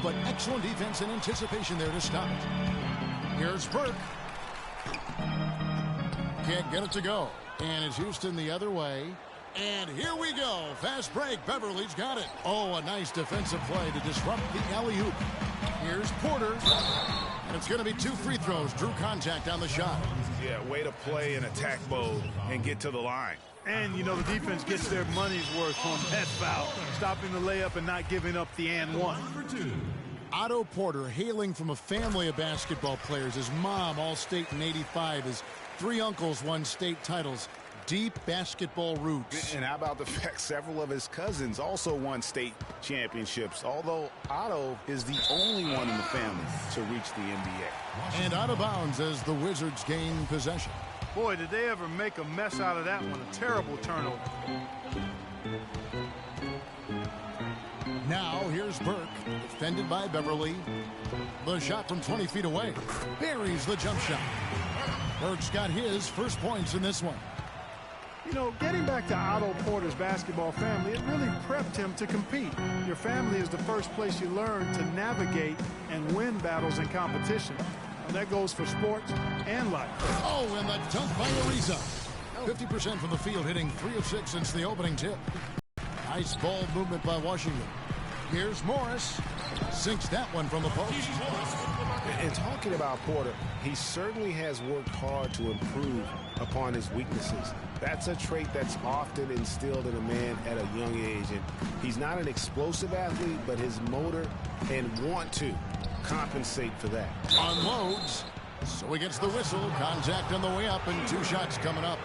but excellent defense and anticipation there to stop it. Here's Burke. Can't get it to go. And it's Houston the other way. And here we go. Fast break. Beverly's got it. Oh, a nice defensive play to disrupt the alley-oop. Here's Porter. And it's going to be 2 free throws. Drew contact on the shot. Yeah, way to play in attack mode and get to the line. And, you know, the defense gets their money's worth on that foul. Stopping the layup and not giving up the and one. Otto Porter, hailing from a family of basketball players. His mom, All-State in '85. His 3 uncles won state titles. Deep basketball roots. And how about the fact several of his cousins also won state championships, although Otto is the only one in the family to reach the NBA. And out of bounds as the Wizards gain possession. Boy, did they ever make a mess out of that one. A terrible turnover. Now here's Burke, defended by Beverly. The shot from 20 feet away. Buries the jump shot. Burke's got his first points in this one. You know, getting back to Otto Porter's basketball family, it really prepped him to compete. Your family is the first place you learn to navigate and win battles in competition. And that goes for sports and life. Oh, and the dunk by Ariza. 50% from the field, hitting 3 of 6 since the opening tip. Nice ball movement by Washington. Here's Morris. Sinks that one from the post. And talking about Porter, he certainly has worked hard to improve upon his weaknesses. That's a trait that's often instilled in a man at a young age. And he's not an explosive athlete, but his motor and want to compensate for that. Unloads. So he gets the whistle. Contact on the way up and 2 shots coming up.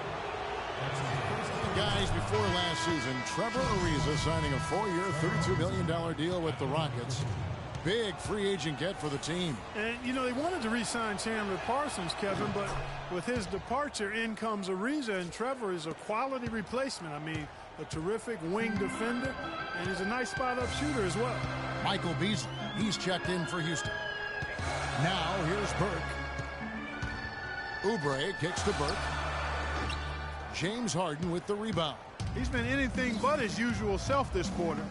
Guys, before last season, Trevor Ariza signing a 4-year, $32 million deal with the Rockets. Big free agent get for the team. And, you know, they wanted to re-sign Chandler Parsons, Kevin, but with his departure, in comes Ariza, and Trevor is a quality replacement. I mean, a terrific wing defender, and he's a nice spot-up shooter as well. Michael Beasley, he's checked in for Houston. Now, here's Burke. Oubre kicks to Burke. James Harden with the rebound. He's been anything but his usual self this quarter.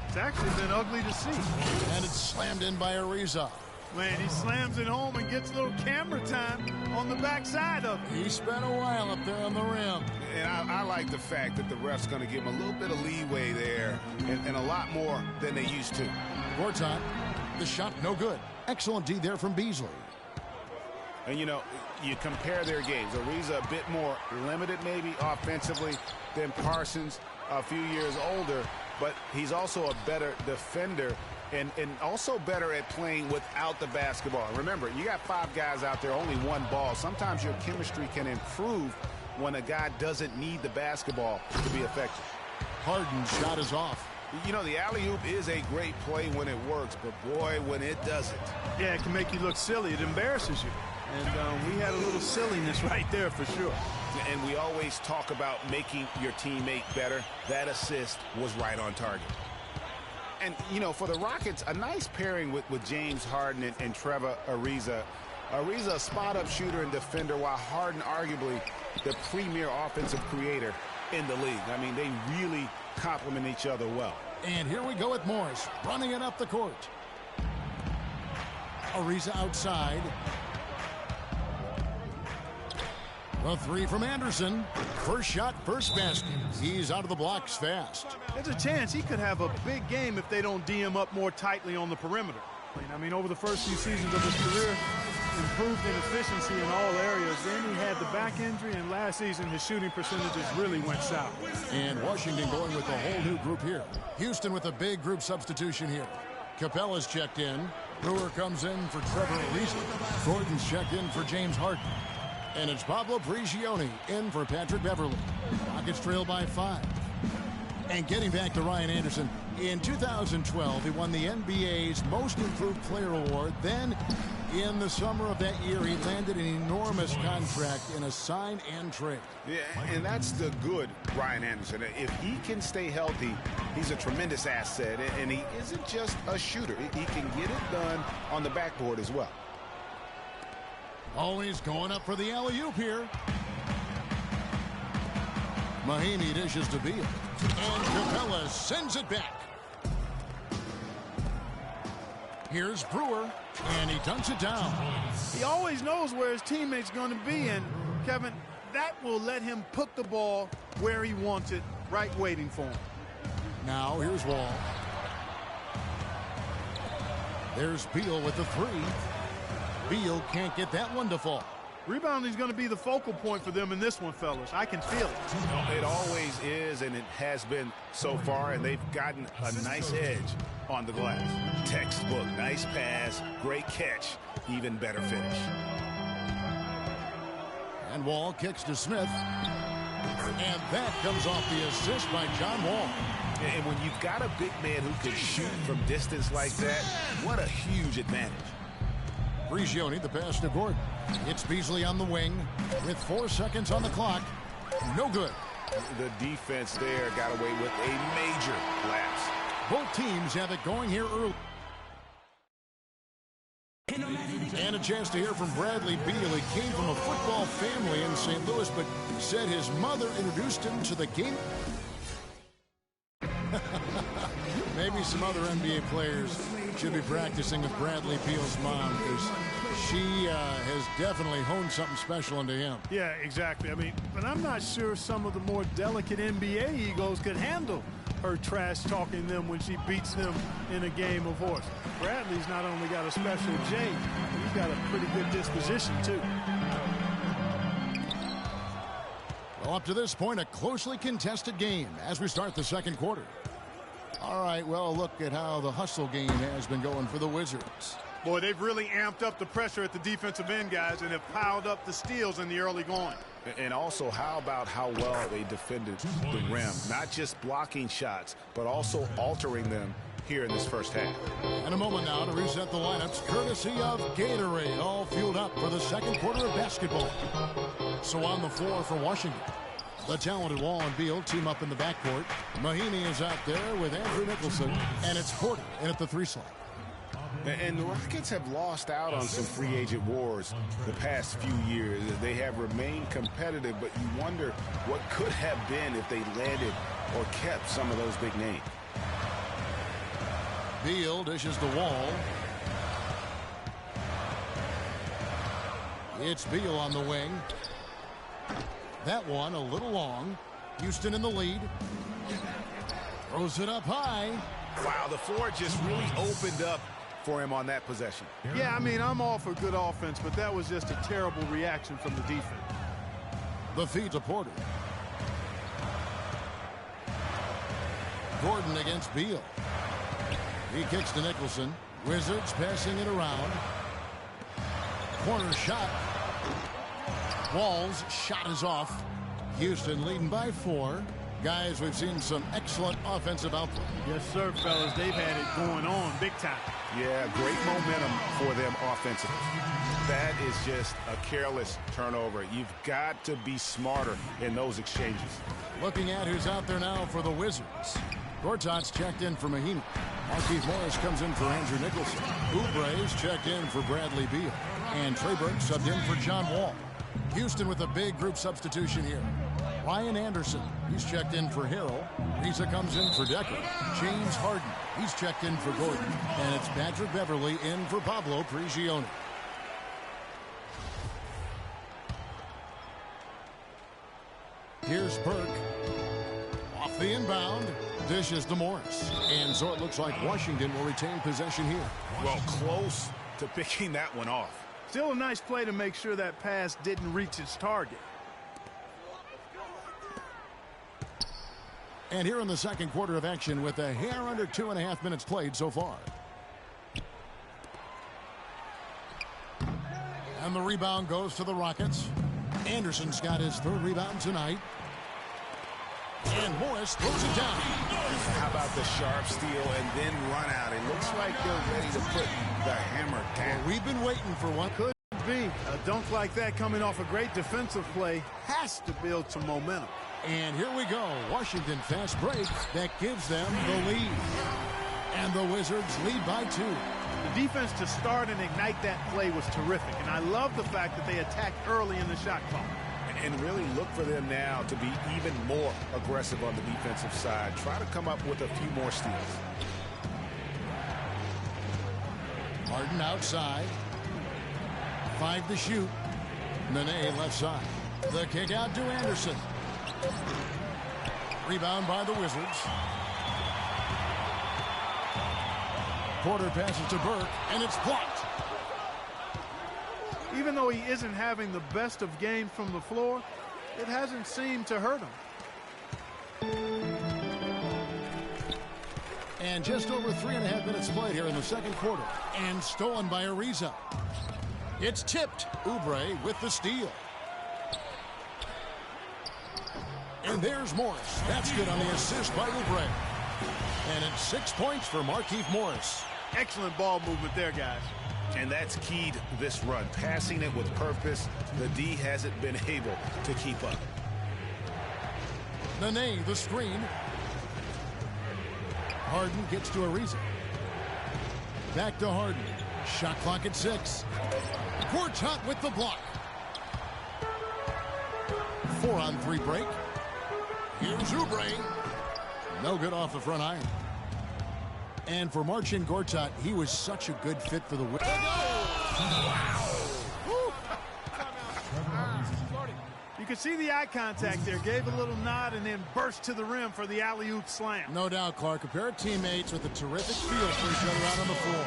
It's actually been ugly to see. And it's slammed in by Ariza. Man, he slams it home and gets a little camera time on the backside of it. He spent a while up there on the rim. And I like the fact that the ref's going to give him a little bit of leeway there and a lot more than they used to. Gortat, the shot no good. Excellent D there from Beasley. And, you know, you compare their games. Ariza a bit more limited maybe offensively than Parsons, a few years older, but he's also a better defender and also better at playing without the basketball. Remember, you got 5 guys out there, only 1 ball. Sometimes your chemistry can improve when a guy doesn't need the basketball to be effective. Harden's shot is off. You know, the alley-oop is a great play when it works, but boy, when it doesn't. Yeah, it can make you look silly. It embarrasses you. And we had a little silliness right there for sure. And we always talk about making your teammate better. That assist was right on target. And, you know, for the Rockets, a nice pairing with James Harden and Trevor Ariza. Ariza, a spot-up shooter and defender, while Harden arguably the premier offensive creator in the league. I mean, they really complement each other well. And here we go with Morris, running it up the court. Ariza outside. The 3 from Anderson. First shot, first basket. He's out of the blocks fast. There's a chance he could have a big game if they don't D him up more tightly on the perimeter. I mean, over the first few seasons of his career, improved in efficiency in all areas. Then he had the back injury, and last season his shooting percentages really went south. And Washington going with a whole new group here. Houston with a big group substitution here. Capella's checked in. Brewer comes in for Trevor Ariza. Gordon's checked in for James Harden. And it's Pablo Prigioni in for Patrick Beverly. Rockets trail by 5. And getting back to Ryan Anderson, in 2012, he won the NBA's Most Improved Player Award. Then, in the summer of that year, he landed an enormous contract in a sign and trade. Yeah, and that's the good Ryan Anderson. If he can stay healthy, he's a tremendous asset. And he isn't just a shooter. He can get it done on the backboard as well. Always going up for the alley-oop here. Mahinmi dishes to Beal. And Capella sends it back. Here's Brewer, and he dunks it down. He always knows where his teammate's going to be, and, Kevin, that will let him put the ball where he wants it, right waiting for him. Now here's Wall. There's Beal with the three. Beal can't get that one to fall. Rebounding is going to be the focal point for them in this one, fellas. I can feel it. It always is, and it has been so far, and they've gotten a nice edge on the glass. Textbook, nice pass, great catch, even better finish. And Wall kicks to Smith. And that comes off the assist by John Wall. And when you've got a big man who can shoot from distance like that, what a huge advantage. Prigioni, the pass to Gordon. It's Beasley on the wing with 4 seconds on the clock. No good. The defense there got away with a major lapse. Both teams have it going here early. And a chance to hear from Bradley Beal. He came from a football family in St. Louis, but said his mother introduced him to the game. Maybe some other NBA players should be practicing with Bradley Beal's mom, because she has definitely honed something special into him. Yeah, exactly. I mean, but I'm not sure some of the more delicate NBA egos could handle her trash talking them when she beats them in a game of horse. Bradley's not only got a special J, he's got a pretty good disposition too. Well, up to this point, a closely contested game as we start the second quarter. All right, well, look at how the hustle game has been going for the Wizards. Boy, they've really amped up the pressure at the defensive end, guys, and have piled up the steals in the early going. And also, how about how well they defended the rim? Not just blocking shots, but also altering them here in this first half. And a moment now to reset the lineups, courtesy of Gatorade, all fueled up for the second quarter of basketball. So on the floor for Washington, the talented Wall and Beal team up in the backcourt. Mahinmi is out there with Andrew Nicholson, and it's Porter in at the 3 slot. And the Rockets have lost out on some free agent wars the past few years. They have remained competitive, but you wonder what could have been if they landed or kept some of those big names. Beal dishes the Wall. It's Beal on the wing. That one a little long. Houston in the lead. Throws it up high. Wow, the floor just really opened up for him on that possession. Yeah, I mean, I'm all for good offense, but that was just a terrible reaction from the defense. The feed to Porter. Gordon against Beal. He kicks to Nicholson. Wizards passing it around. Corner shot. Wall's shot is off. Houston leading by 4. Guys, we've seen some excellent offensive output. Yes, sir, fellas. They've had it going on big time. Yeah, great momentum for them offensively. That is just a careless turnover. You've got to be smarter in those exchanges. Looking at who's out there now for the Wizards. Gortat's checked in for Mahinmi. Markieff Morris comes in for Andrew Nicholson. Oubre's checked in for Bradley Beal. And Trey Burke subbed in for John Wall. Houston with a big group substitution here. Ryan Anderson, he's checked in for Harrell. Risa comes in for Decker. James Harden, he's checked in for Gordon. And it's Patrick Beverley in for Pablo Prigioni. Here's Burke. Off the inbound. Dishes to Morris. And so it looks like Washington will retain possession here. Well, close to picking that one off. Still a nice play to make sure that pass didn't reach its target. And here in the second quarter of action with a hair under 2.5 minutes played so far. And the rebound goes to the Rockets. Anderson's got his 3rd rebound tonight. And Morris throws it down. How about the sharp steal and then run out? It looks like they're ready to put the hammer down. Well, we've been waiting for one. Could be. A dunk like that coming off a great defensive play has to build some momentum. And here we go. Washington fast break that gives them the lead. And the Wizards lead by 2. The defense to start and ignite that play was terrific. And I love the fact that they attacked early in the shot clock. And really look for them now to be even more aggressive on the defensive side. Try to come up with a few more steals. Harden outside. 5 to shoot. Nene left side. The kick out to Anderson. Rebound by the Wizards. Porter passes to Burke, and it's blocked. Even though he isn't having the best of games from the floor, it hasn't seemed to hurt him. And just over 3.5 minutes played here in the second quarter. And stolen by Ariza. It's tipped. Oubre with the steal. And there's Morris. That's good on the assist by Oubre. And it's 6 points for Markieff Morris. Excellent ball movement there, guys. And that's keyed this run. Passing it with purpose. The D hasn't been able to keep up. Nene, the screen. Harden gets to Ariza. Back to Harden. Shot clock at 6. Gortat with the block. 4-on-3 break. Here's Oubre. No good off the front iron. And for Marcin Gortat, he was such a good fit for the win. You could see the eye contact there. Gave a little nod and then burst to the rim for the alley-oop slam. No doubt, Clark. A pair of teammates with a terrific feel for each other out on the floor.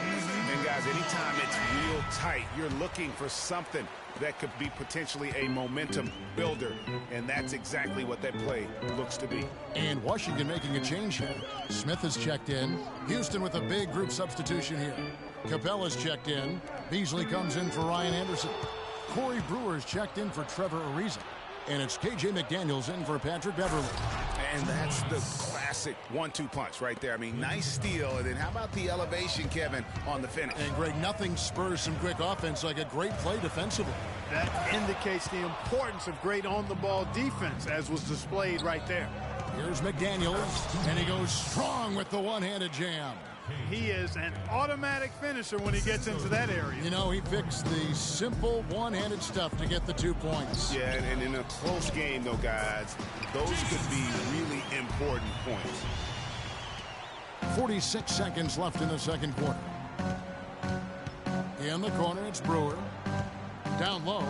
And guys, anytime it's real tight, you're looking for something that could be potentially a momentum builder. And that's exactly what that play looks to be. And Washington making a change here. Smith has checked in. Houston with a big group substitution here. Capella's checked in. Beasley comes in for Ryan Anderson. Corey Brewer's checked in for Trevor Ariza. And it's KJ McDaniels in for Patrick Beverley. And that's the classic 1-2 punch right there. I mean, nice steal. And then how about the elevation, Kevin, on the finish? And Greg, nothing spurs some quick offense like a great play defensively. That indicates the importance of great on-the-ball defense, as was displayed right there. Here's McDaniels, and he goes strong with the one-handed jam. He is an automatic finisher when he gets into that area. You know, he fixed the simple one-handed stuff to get the 2 points. Yeah, and in a close game, though, guys, those could be really important points. 46 seconds left in the second quarter. In the corner, it's Brewer. Down low.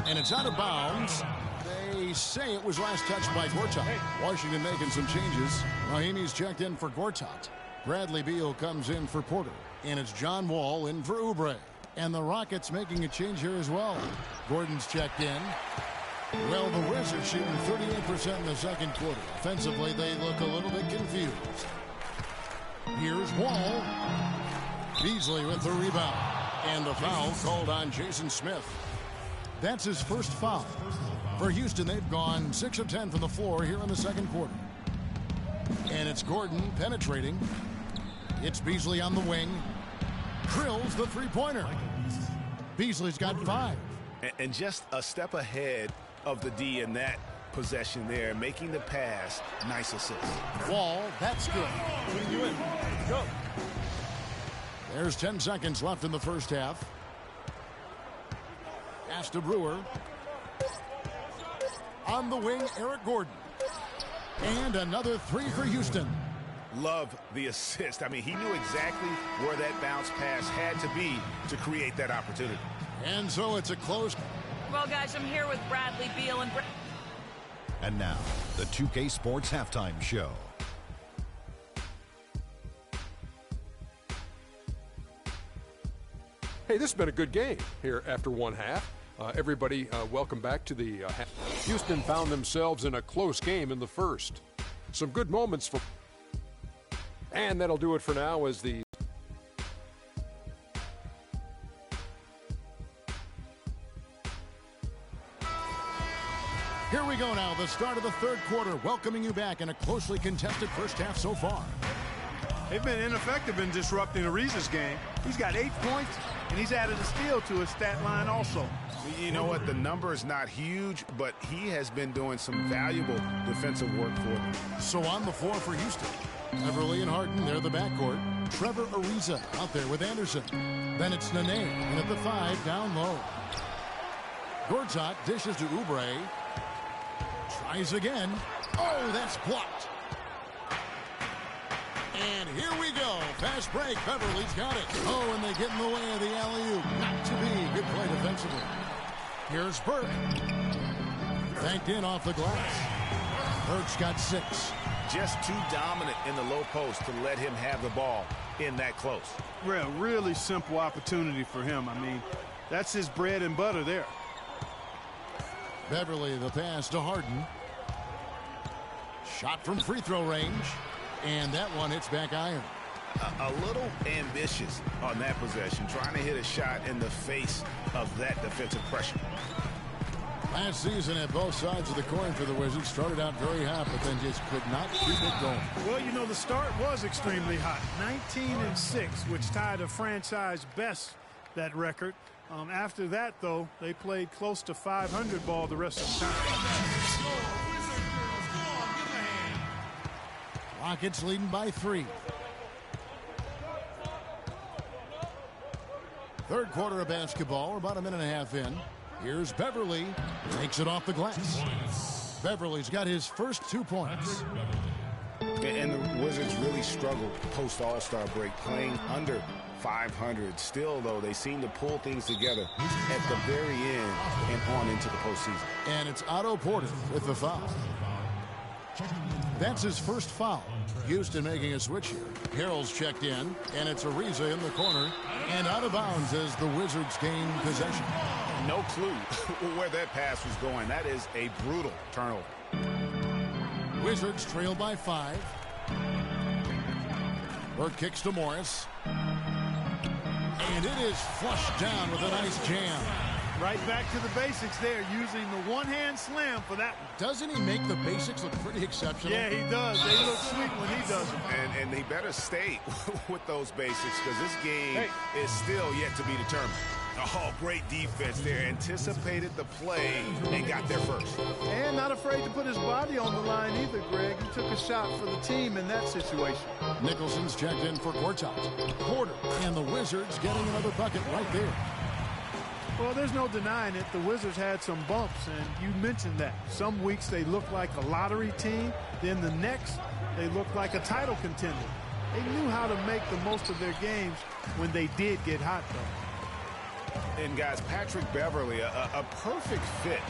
And it's out of bounds. They say it was last touched by Gortat. Washington making some changes. Rahimi's checked in for Gortat. Bradley Beal comes in for Porter. And it's John Wall in for Oubre. And the Rockets making a change here as well. Gordon's checked in. Well, the Wizards shooting 38% in the second quarter. Offensively, they look a little bit confused. Here's Wall. Beasley with the rebound. And a foul called on Jason Smith. That's his first foul. For Houston, they've gone 6 of 10 from the floor here in the second quarter. And it's Gordon penetrating. It's Beasley on the wing. Drills the three-pointer. Beasley's got 5. And just a step ahead of the D in that possession there, making the pass. Nice assist. Wall, that's good. You in? Go. There's 10 seconds left in the first half. Pass to Brewer. On the wing, Eric Gordon. And another 3 for Houston. Love the assist. I mean, he knew exactly where that bounce pass had to be to create that opportunity. And so it's a close. Well, guys, I'm here with Bradley Beal and... And now, the 2K Sports Halftime Show. Hey, this has been a good game here after one half. Everybody, welcome back to the Houston found themselves in a close game in the first. Some good moments for... And that'll do it for now as the... Here we go now, the start of the third quarter, welcoming you back in a closely contested first half so far. They've been ineffective in disrupting Ariza's game. He's got 8 points, and he's added a steal to his stat line also. You know what? The number is not huge, but he has been doing some valuable defensive work for them. So on the floor for Houston, Beverley and Harden, they're the backcourt. Trevor Ariza out there with Anderson. Then it's Nene, and at the 5, down low. Gortat dishes to Oubre. Tries again. Oh, that's blocked. And here we go. Fast break. Beverly's got it. Oh, and they get in the way of the alley-oop. Not to be. Good play defensively. Here's Burke. Banked in off the glass. Burke's got 6. Just too dominant in the low post to let him have the ball in that close. Really simple opportunity for him. I mean, that's his bread and butter there. Beverly, the pass to Harden. Shot from free throw range. And that one hits back iron. A little ambitious on that possession, trying to hit a shot in the face of that defensive pressure. Last season at both sides of the coin for the Wizards, started out very hot, but then just could not keep it going. Well, you know, the start was extremely hot. 19-6, which tied a franchise best, that record. After that, though, they played close to 500 ball the rest of the time. Rockets leading by 3. Third quarter of basketball. We're about a minute and a half in. Here's Beverly. Takes it off the glass. Beverly's got his first 2 points. And the Wizards really struggled post All-Star break, playing under 500. Still, though, they seem to pull things together at the very end and on into the postseason. And it's Otto Porter with the foul. That's his first foul. Houston making a switch here. Harrell's checked in, and it's Ariza in the corner. And out of bounds as the Wizards gain possession. No clue where that pass was going. That is a brutal turnover. Wizards trail by 5. Burke kicks to Morris. And it is flushed down with a nice jam. Right back to the basics there, using the one-hand slam for that one. Doesn't he make the basics look pretty exceptional? Yeah, he does. They look sweet when he does them. And he better stay with those basics, because this game is still yet to be determined. Oh, great defense there. Anticipated the play and got there first. And not afraid to put his body on the line either, Greg. He took a shot for the team in that situation. Nicholson's checked in for Gortat. Porter and the Wizards getting another bucket right there. Well, there's no denying it. The Wizards had some bumps, and you mentioned that. Some weeks they looked like a lottery team. Then the next, they looked like a title contender. They knew how to make the most of their games when they did get hot, though. And, guys, Patrick Beverly, a perfect fit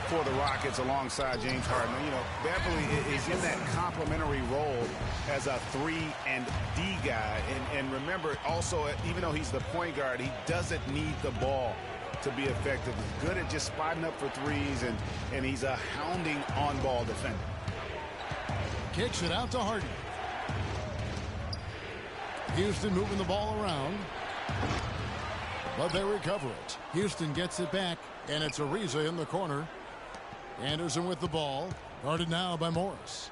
for the Rockets alongside James Harden. You know, Beverly is in that complementary role as a 3 and D guy. And remember, also, even though he's the point guard, he doesn't need the ball to be effective. He's good at just spotting up for threes, and he's a hounding on-ball defender. Kicks it out to Harden. Houston moving the ball around, but they recover it. Houston gets it back, and it's Ariza in the corner. Anderson with the ball, guarded now by Morris.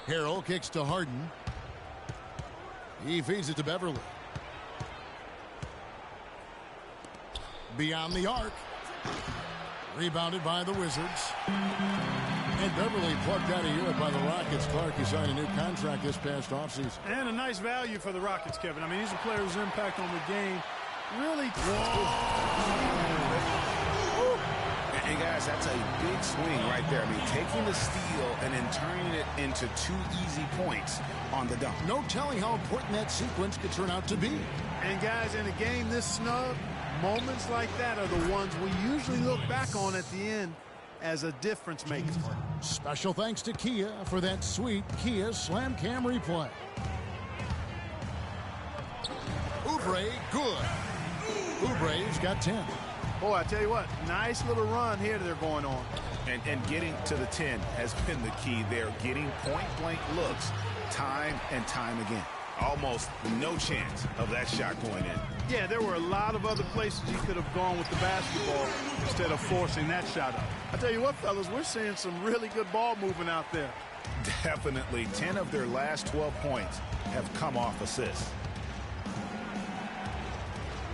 Harrell kicks to Harden. He feeds it to Beverly. Beyond the arc. Rebounded by the Wizards. And Beverly plucked out of Europe by the Rockets. Clark, he signed a new contract this past offseason. And a nice value for the Rockets, Kevin. I mean, he's a player whose impact on the game really... And, guys, that's a big swing right there. I mean, taking the steal and then turning it into 2 easy points on the dunk. No telling how important that sequence could turn out to be. And, guys, in a game this snug, moments like that are the ones we usually look back on at the end as a difference maker. Special thanks to Kia for that sweet Kia Slam Cam replay. Oubre, good. Oubre's got 10. Boy, I tell you what, nice little run here they're going on. And getting to the 10 has been the key. They're getting point-blank looks time and time again. Almost no chance of that shot going in. Yeah, there were a lot of other places he could have gone with the basketball instead of forcing that shot up. I tell you what, fellas, we're seeing some really good ball movement out there. Definitely. 10 of their last 12 points have come off assists.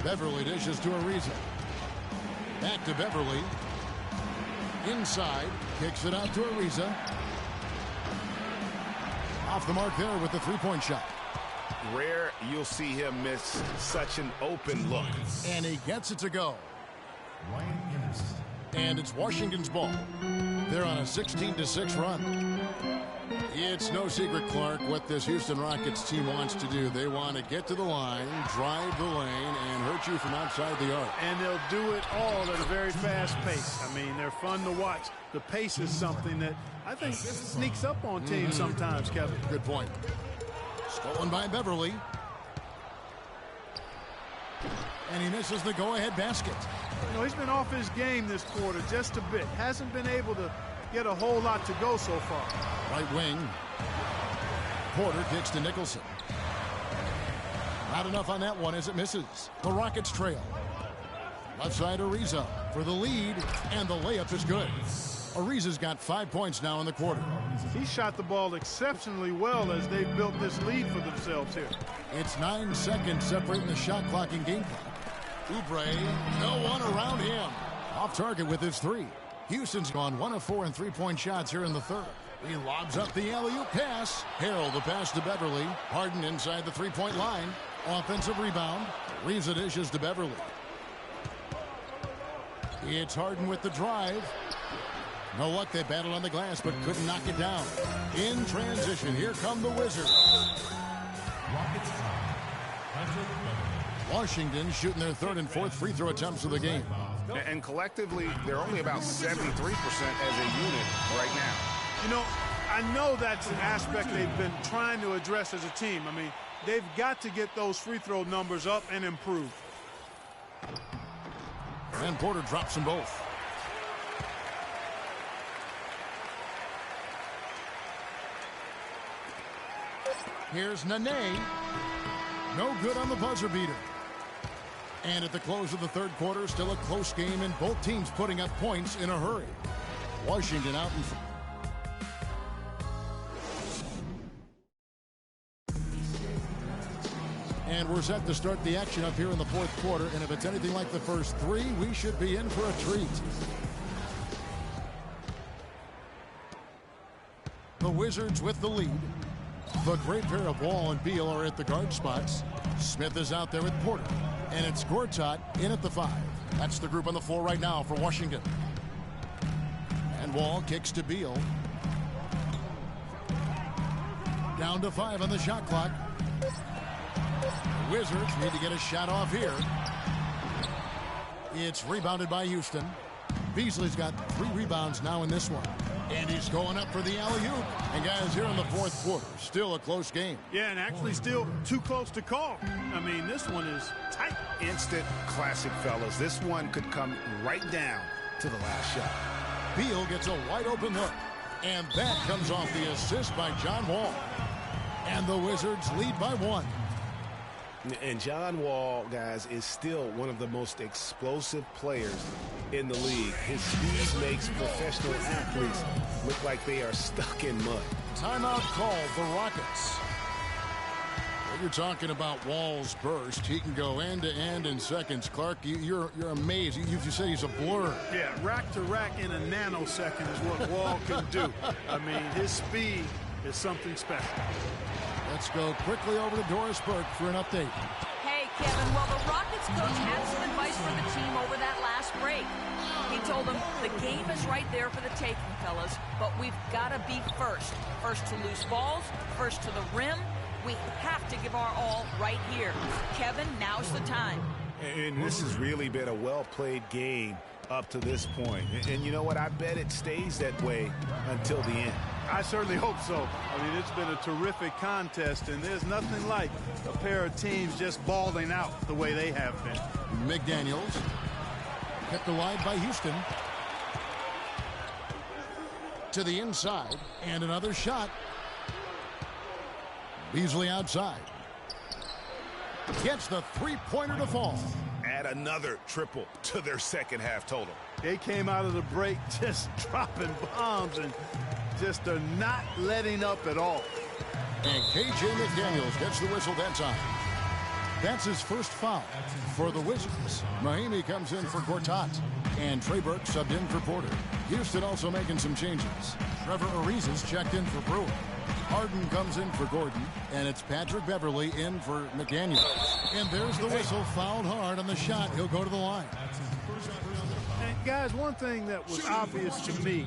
Beverly dishes to Ariza. Back to Beverly. Inside. Kicks it out to Ariza. Off the mark there with the three-point shot. Rare you'll see him miss such an open look. And he gets it to go. And it's Washington's ball. They're on a 16-6 run. It's no secret, Clark, what this Houston Rockets team wants to do. They want to get to the line, drive the lane, and hurt you from outside the arc. And they'll do it all at a very fast pace. I mean, they're fun to watch. The pace is something that I think sneaks up on teams sometimes, Kevin. Good point. Stolen by Beverly. And he misses the go-ahead basket. You know, he's been off his game this quarter just a bit. Hasn't been able to get a whole lot to go so far. Right wing. Porter kicks to Nicholson. Not enough on that one as it misses. The Rockets trail. Left side Ariza for the lead, and the layup is good. Ariza's got 5 points now in the quarter. He shot the ball exceptionally well as they've built this lead for themselves here. It's 9 seconds separating the shot clock and game clock. Oubre, no one around him. Off target with his three. Houston's gone 1 of 4 in three-point shots here in the third. He lobs up the alley-oop pass. Harrell the pass to Beverly. Harden inside the three-point line. Offensive rebound. Ariza dishes to Beverly. It's Harden with the drive. No luck, they battled on the glass but couldn't knock it down. In transition, here come the Wizards. Washington shooting their third and fourth free throw attempts of the game. And collectively, they're only about 73% as a unit right now. You know, I know that's an aspect they've been trying to address as a team. I mean, they've got to get those free throw numbers up and improve. And Porter drops them both. Here's Nene. No good on the buzzer beater. And at the close of the third quarter, still a close game, and both teams putting up points in a hurry. Washington out in front. And we're set to start the action up here in the fourth quarter, and if it's anything like the first three, we should be in for a treat. The Wizards with the lead. The great pair of Wall and Beal are at the guard spots. Smith is out there with Porter. And it's Gortat in at the 5. That's the group on the floor right now for Washington. And Wall kicks to Beal. Down to 5 on the shot clock. The Wizards need to get a shot off here. It's rebounded by Houston. Beasley's got 3 rebounds now in this one. And he's going up for the alley-oop. And guys, here in the fourth quarter, still a close game. Yeah, and actually still too close to call. I mean, this one is tight. Instant classic, fellas. This one could come right down to the last shot. Beal gets a wide-open look. And that comes off the assist by John Wall. And the Wizards lead by 1. And John Wall, guys, is still one of the most explosive players in the league. His speed makes professional athletes look like they are stuck in mud. Timeout called, the Rockets. Well, you're talking about Wall's burst. He can go end-to-end in seconds. Clark, you're amazed. You said he's a blur. Yeah, rack to rack in a nanosecond is what Wall can do. I mean, his speed is something special. Let's go quickly over to Doris Burke for an update. Hey, Kevin, well, the Rockets coach had some advice for the team over that last break. He told them the game is right there for the taking, fellas, but we've got to be first. First to loose balls, first to the rim. We have to give our all right here. Kevin, now's the time. And this has really been a well-played game up to this point. And you know what? I bet it stays that way until the end. I certainly hope so. I mean, it's been a terrific contest, and there's nothing like a pair of teams just balling out the way they have been. McDaniels kept alive by Houston. To the inside, and another shot. Beasley outside. Gets the three-pointer to fall. Add another triple to their second half total. They came out of the break just dropping bombs and just are not letting up at all. And K.J. McDaniels gets the whistle that time. That's his first foul for the Wizards. Mahimi comes in for Gortat. And Trey Burke subbed in for Porter. Houston also making some changes. Trevor Ariza's checked in for Brewer. Harden comes in for Gordon. And it's Patrick Beverly in for McDaniels. And there's the whistle, fouled hard on the shot. He'll go to the line. And guys, one thing that was obvious to me,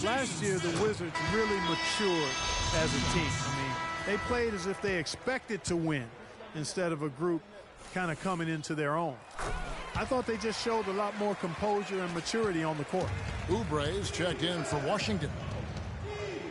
last year the Wizards really matured as a team. I mean, they played as if they expected to win instead of a group kind of coming into their own. I thought they just showed a lot more composure and maturity on the court. Oubre's checked in for Washington.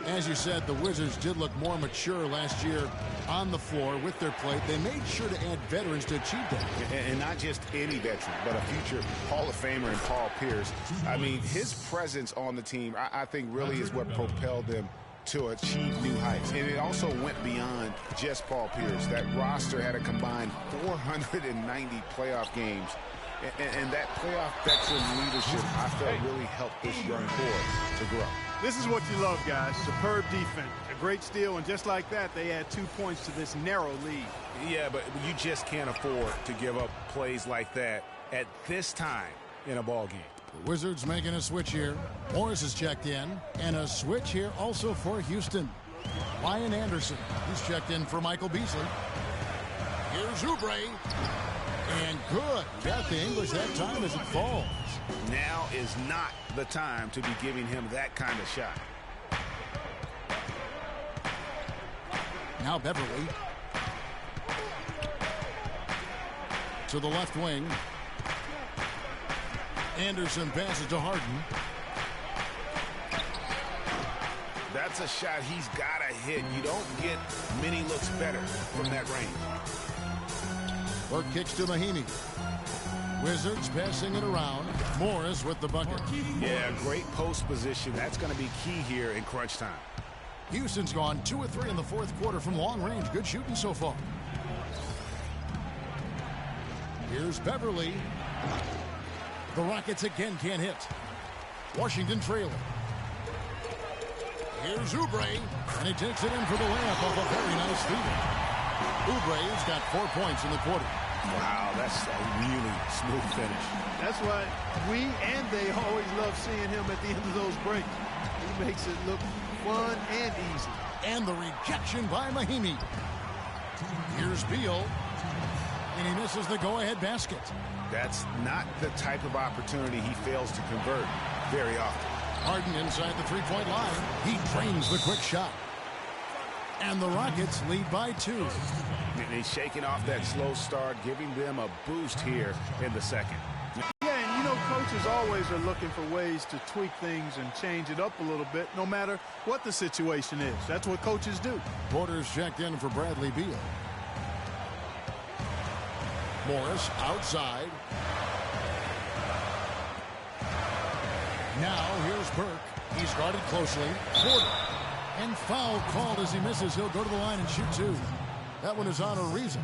As you said, the Wizards did look more mature last year on the floor with their play. They made sure to add veterans to achieve that. And not just any veteran, but a future Hall of Famer in Paul Pierce. I mean, his presence on the team, I think, really is what propelled them to achieve new heights. And it also went beyond just Paul Pierce. That roster had a combined 490 playoff games. And that playoff veteran leadership, I felt, really helped this young core to grow. This is what you love, guys. Superb defense, a great steal, and just like that, they add 2 points to this narrow lead. Yeah, but you just can't afford to give up plays like that at this time in a ball game. The Wizards making a switch here. Morris is checked in, and a switch here also for Houston. Ryan Anderson, he's checked in for Michael Beasley. Here's Oubre. And good. Got the English that time as it falls. Now is not the time to be giving him that kind of shot. Now Beverly. To the left wing. Anderson passes to Harden. That's a shot he's got to hit. You don't get many looks better from that range. Burke kicks to Mahinmi. Wizards passing it around. Morris with the bucket. Yeah, great post position. That's going to be key here in crunch time. Houston's gone 2 of 3 in the fourth quarter from long range. Good shooting so far. Here's Beverly. The Rockets again can't hit. Washington trailing. Here's Oubre, and he takes it in for the layup off a very nice feed. Oubre's got 4 points in the quarter. Wow, that's a really smooth finish. That's why we and they always love seeing him at the end of those breaks. He makes it look fun and easy. And the rejection by Mahinmi. Here's Beal, and he misses the go-ahead basket. That's not the type of opportunity he fails to convert very often. Harden inside the three-point line. He drains the quick shot. And the Rockets lead by 2. And he's shaking off that slow start, giving them a boost here in the second. Yeah, and you know, coaches always are looking for ways to tweak things and change it up a little bit, no matter what the situation is. That's what coaches do. Porter's checked in for Bradley Beal. Morris outside. Now here's Burke. He's guarded closely. Porter. And foul called as he misses. He'll go to the line and shoot 2. That one is on Ariza.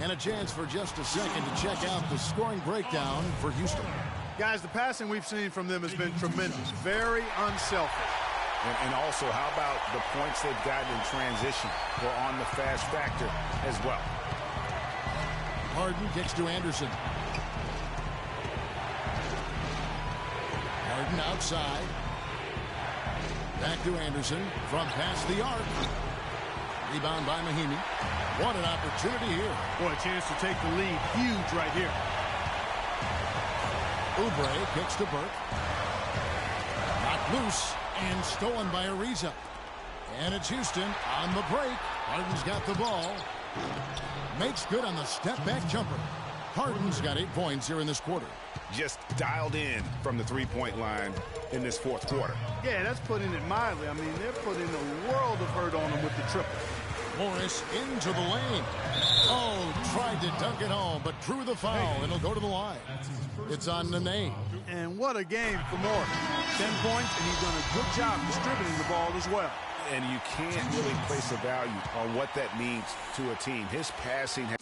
And a chance for just a second to check out the scoring breakdown for Houston. Guys, the passing we've seen from them has been tremendous. Very unselfish. And also, how about the points they've gotten in transition? We're on the fast factor as well. Harden kicks to Anderson. Harden outside. Back to Anderson from past the arc. Rebound by Mahinmi. What an opportunity here. Boy, a chance to take the lead. Huge right here. Oubre kicks to Burke. Knocked loose and stolen by Ariza. And it's Houston on the break. Harden's got the ball. Makes good on the step-back jumper. Harden's got 8 points here in this quarter. Just dialed in from the three-point line in this fourth quarter. Yeah, that's putting it mildly. I mean, they're putting a world of hurt on him with the triple. Morris into the lane. Oh, tried to dunk it home, but drew the foul, and he'll go to the line. It's on Nene. And what a game for Morris. 10 points, and he's done a good job distributing the ball as well. And you can't really place a value on what that means to a team. His passing has...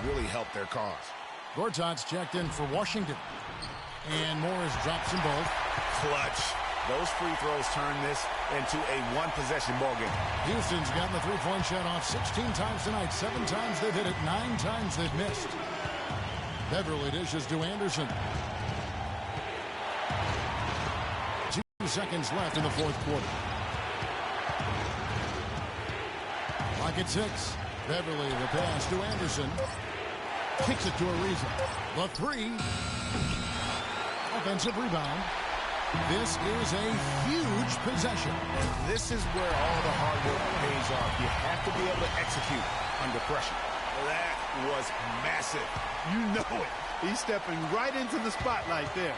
really helped their cause. Gortat's checked in for Washington. And Morris drops them both. Clutch. Those free throws turn this into a one-possession ball game. Houston's gotten the three-point shot off 16 times tonight. 7 times they've hit it. 9 times they've missed. Beverly dishes to Anderson. 2 seconds left in the fourth quarter. Clock at 6. Beverly the pass to Anderson. Kicks it to Ariza. The three. Offensive rebound. This is a huge possession. And this is where all the hard work pays off. You have to be able to execute under pressure. That was massive. You know it. He's stepping right into the spotlight there.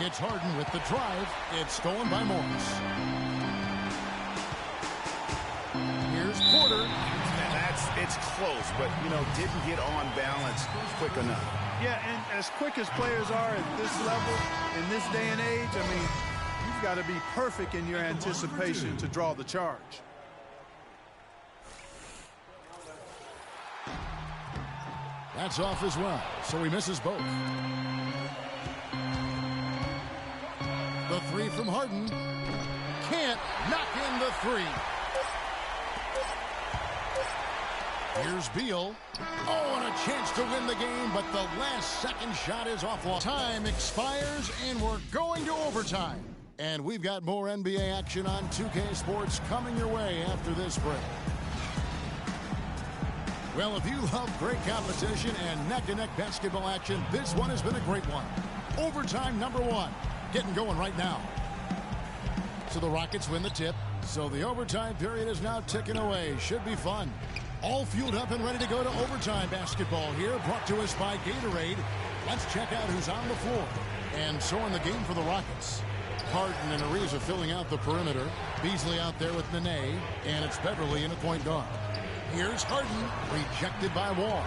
It's Harden with the drive. It's stolen by Morris. Here's Porter. It's close, but, didn't get on balance quick enough. Yeah, and as quick as players are at this level, in this day and age, I mean, you've got to be perfect in your anticipation to draw the charge. That's off as well, so he misses both. The three from Harden. Can't knock in the three. Here's Beal. Oh, and a chance to win the game, but the last second shot is off. Time expires, and we're going to overtime. And we've got more NBA action on 2K Sports coming your way after this break. Well, if you love great competition and neck-to-neck basketball action, this one has been a great one. Overtime number 1. Getting going right now. So the Rockets win the tip. So the overtime period is now ticking away. Should be fun. All fueled up and ready to go to overtime basketball here, brought to us by Gatorade. Let's check out who's on the floor. And so in the game for the Rockets. Harden and Ariza filling out the perimeter. Beasley out there with Nene. And it's Beverly in a point guard. Here's Harden, rejected by Wall.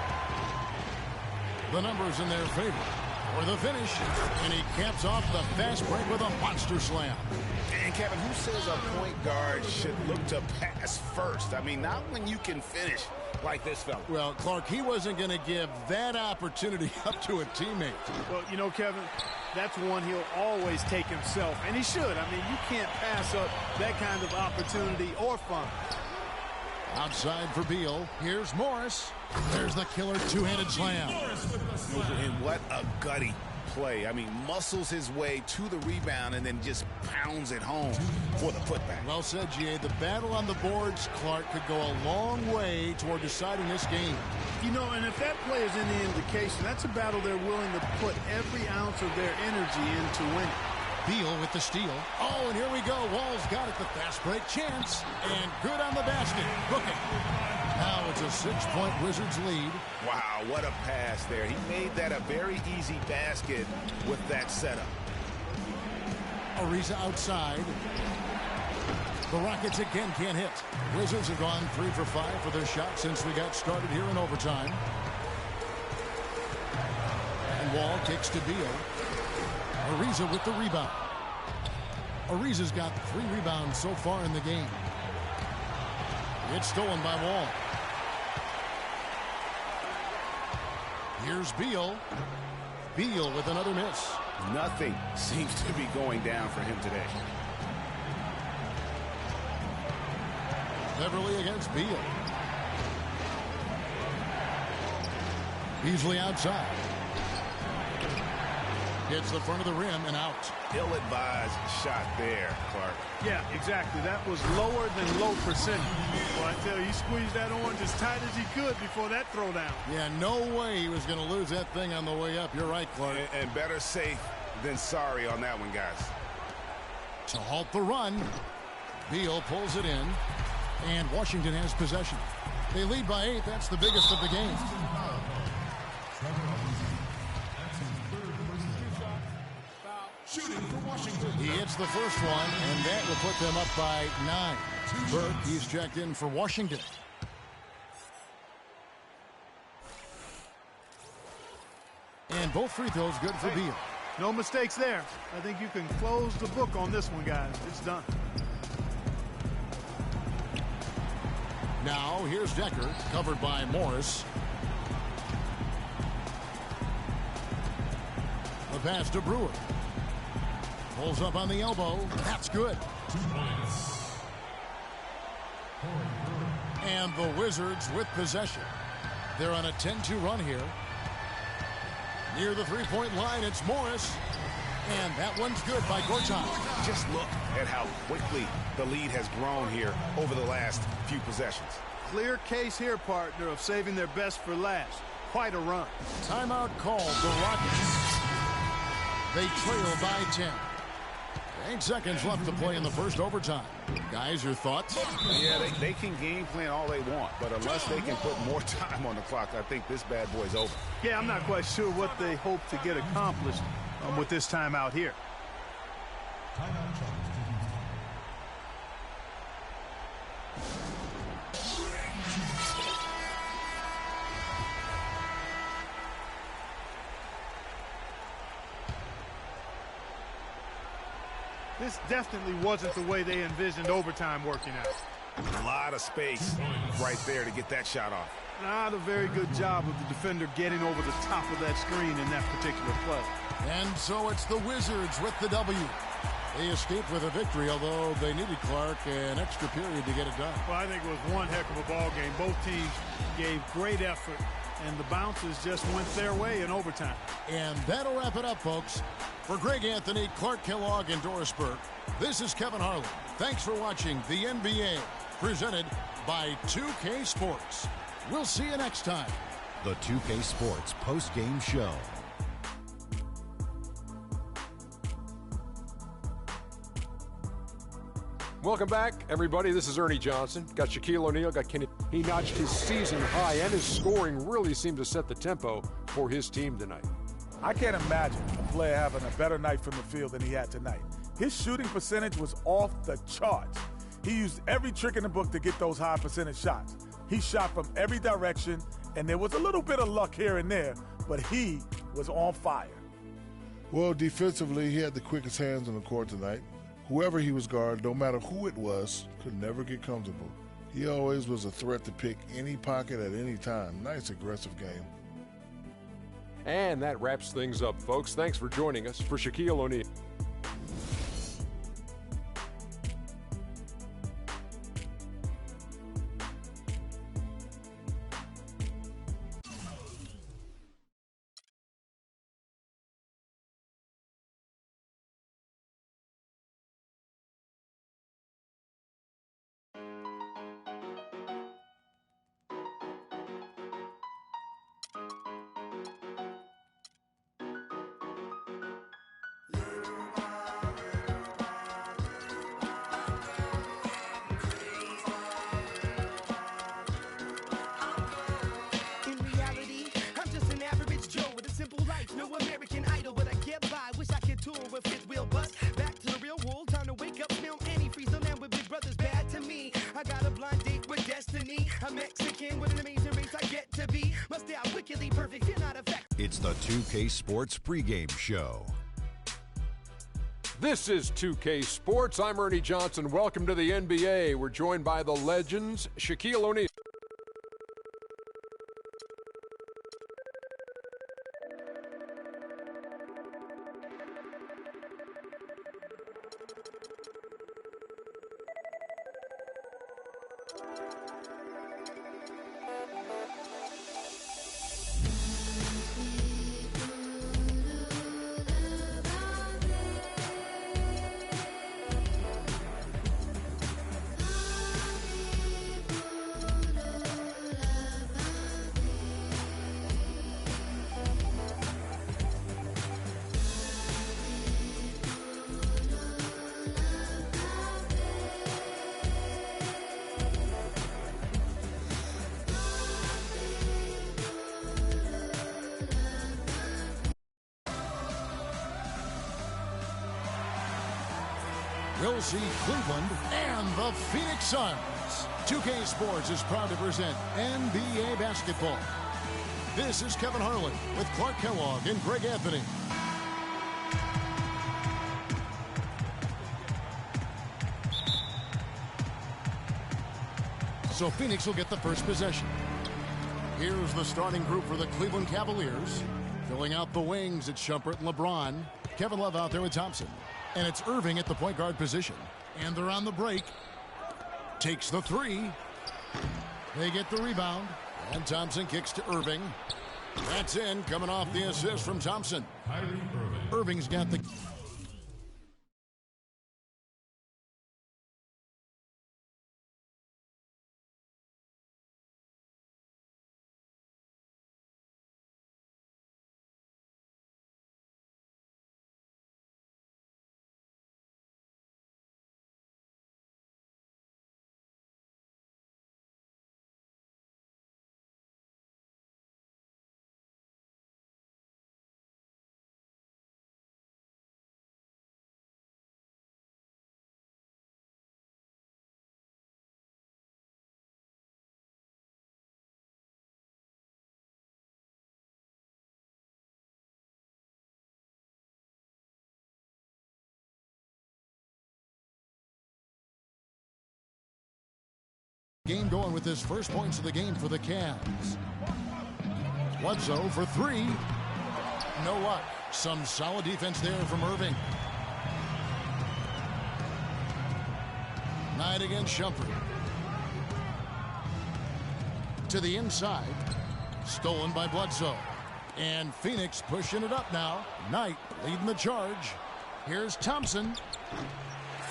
The numbers in their favor for the finish. And he caps off the fast break with a monster slam. And Kevin, who says a point guard should look to pass first? I mean, not when you can finish like this fella. Well, Clark, he wasn't going to give that opportunity up to a teammate. Well, Kevin, that's one he'll always take himself, and he should. I mean, you can't pass up that kind of opportunity or fun. Outside for Beal. Here's Morris. There's the killer two-handed slam. And what a gutty play. I mean, muscles his way to the rebound and then just pounds it home for the putback. Well said, G.A. The battle on the boards, Clark, could go a long way toward deciding this game. And if that play is any indication, that's a battle they're willing to put every ounce of their energy into winning. Beal with the steal. Oh, and here we go. Wall's got it. The fast break chance. And good on the basket. Booking. Now it's a 6-point Wizards lead. Wow, what a pass there. He made that a very easy basket with that setup. Ariza outside. The Rockets again can't hit. Wizards have gone 3 for 5 for their shot since we got started here in overtime. And Wall kicks to Beal. Ariza with the rebound. Ariza's got 3 rebounds so far in the game. It's stolen by Wall. Here's Beal. Beal with another miss. Nothing seems to be going down for him today. Beverly against Beal. Beasley outside. Hits the front of the rim and out. Ill-advised shot there, Clark. Yeah, exactly. That was lower than low percentage. Well, I tell you, he squeezed that orange as tight as he could before that throwdown. Yeah, no way he was going to lose that thing on the way up. You're right, Clark. And better safe than sorry on that one, guys. To halt the run, Beal pulls it in, and Washington has possession. They lead by 8. That's the biggest of the game. He hits the first one, and that will put them up by 9. Burke, he's checked in for Washington. And both free throws good for Beal. No mistakes there. I think you can close the book on this one, guys. It's done. Now, here's Decker, covered by Morris. pass to Brewer. Pulls up on the elbow. That's good. 2 points. And the Wizards with possession. They're on a 10-2 run here. Near the three-point line, it's Morris. And that one's good by Gortat. Just look at how quickly the lead has grown here over the last few possessions. Clear case here, partner, of saving their best for last. Quite a run. Timeout called the Rockets. They trail by 10. 8 seconds left to play in the first overtime. Guys, your thoughts? Yeah, they can game plan all they want, but unless they can put more time on the clock, I think this bad boy's over. Yeah, I'm not quite sure what they hope to get accomplished with this timeout here. Timeout charge. This definitely wasn't the way they envisioned overtime working out. A lot of space right there to get that shot off. Not a very good job of the defender getting over the top of that screen in that particular play. And so it's the Wizards with the W. They escaped with a victory, although they needed Clark an extra period to get it done. Well, I think it was one heck of a ball game. Both teams gave great effort, and the bounces just went their way in overtime. And that'll wrap it up, folks. For Greg Anthony, Clark Kellogg, and Doris Burke, this is Kevin Harlan. Thanks for watching the NBA, presented by 2K Sports. We'll see you next time. The 2K Sports post-game show. Welcome back, everybody. This is Ernie Johnson. Got Shaquille O'Neal, got Kenny. He notched his season high, and his scoring really seemed to set the tempo for his team tonight. I can't imagine a player having a better night from the field than he had tonight. His shooting percentage was off the charts. He used every trick in the book to get those high percentage shots. He shot from every direction, and there was a little bit of luck here and there, but he was on fire. Well, defensively, he had the quickest hands on the court tonight. Whoever he was guarding, no matter who it was, could never get comfortable. He always was a threat to pick any pocket at any time. Nice aggressive game. And that wraps things up, folks. Thanks for joining us. For Shaquille O'Neal. It's the 2K Sports pregame show. This is 2K Sports. I'm Ernie Johnson. Welcome to the NBA. We're joined by the legends, Shaquille O'Neal. We'll see Cleveland and the Phoenix Suns. 2K Sports is proud to present NBA basketball. This is Kevin Harlan with Clark Kellogg and Greg Anthony. So Phoenix will get the first possession. Here's the starting group for the Cleveland Cavaliers. Filling out the wings, it's Shumpert and LeBron. Kevin Love out there with Thompson. And it's Irving at the point guard position. And they're on the break. Takes the three. They get the rebound. And Thompson kicks to Irving. That's in, coming off the assist from Thompson. Irving's got the... Game going with his first points of the game for the Cavs. Bledsoe for three. No luck. Some solid defense there from Irving. Knight against Shumpert. To the inside. Stolen by Bledsoe. And Phoenix pushing it up now. Knight leading the charge. Here's Thompson.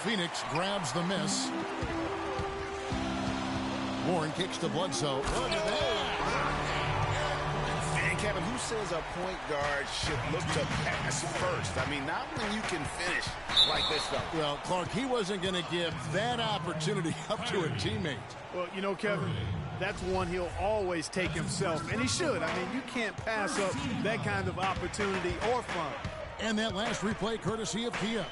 Phoenix grabs the miss. Warren kicks to Bledsoe. And Kevin, who says a point guard should look to pass first? I mean, not when you can finish like this, though. Well, Clark, he wasn't going to give that opportunity up to a teammate. Well, you know, Kevin, that's one he'll always take himself, and he should. I mean, you can't pass up that kind of opportunity or fun. And that last replay courtesy of Kia.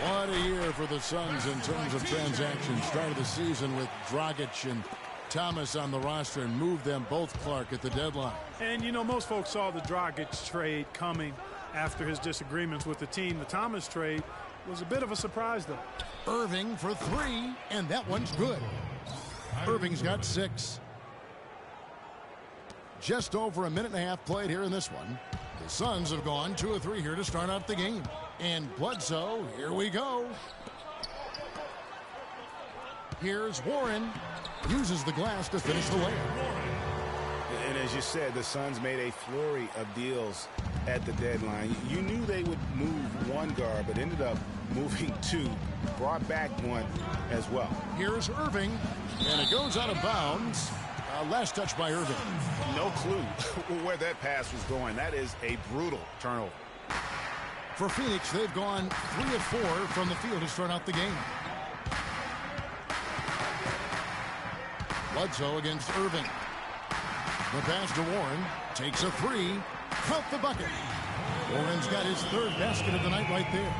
What a year for the Suns in terms of transactions. Started the season with Dragic and Thomas on the roster and moved them both, Clark, at the deadline. And, you know, most folks saw the Dragic trade coming after his disagreements with the team. The Thomas trade was a bit of a surprise, though. Irving for three, and that one's good. Irving's got 6. Just over a minute and a half played here in this one. The Suns have gone 2 of 3 here to start out the game. And Bledsoe, here we go. Here's Warren. Uses the glass to finish the layup. And as you said, the Suns made a flurry of deals at the deadline. You knew they would move one guard, but ended up moving 2. Brought back 1 as well. Here's Irving. And it goes out of bounds. Last touch by Irving. No clue where that pass was going. That is a brutal turnover. For Phoenix, they've gone 3 of 4 from the field to start out the game. Bledsoe against Irving. The pass to Warren. Takes a 3. Count the bucket. Warren's got his 3rd basket of the night right there.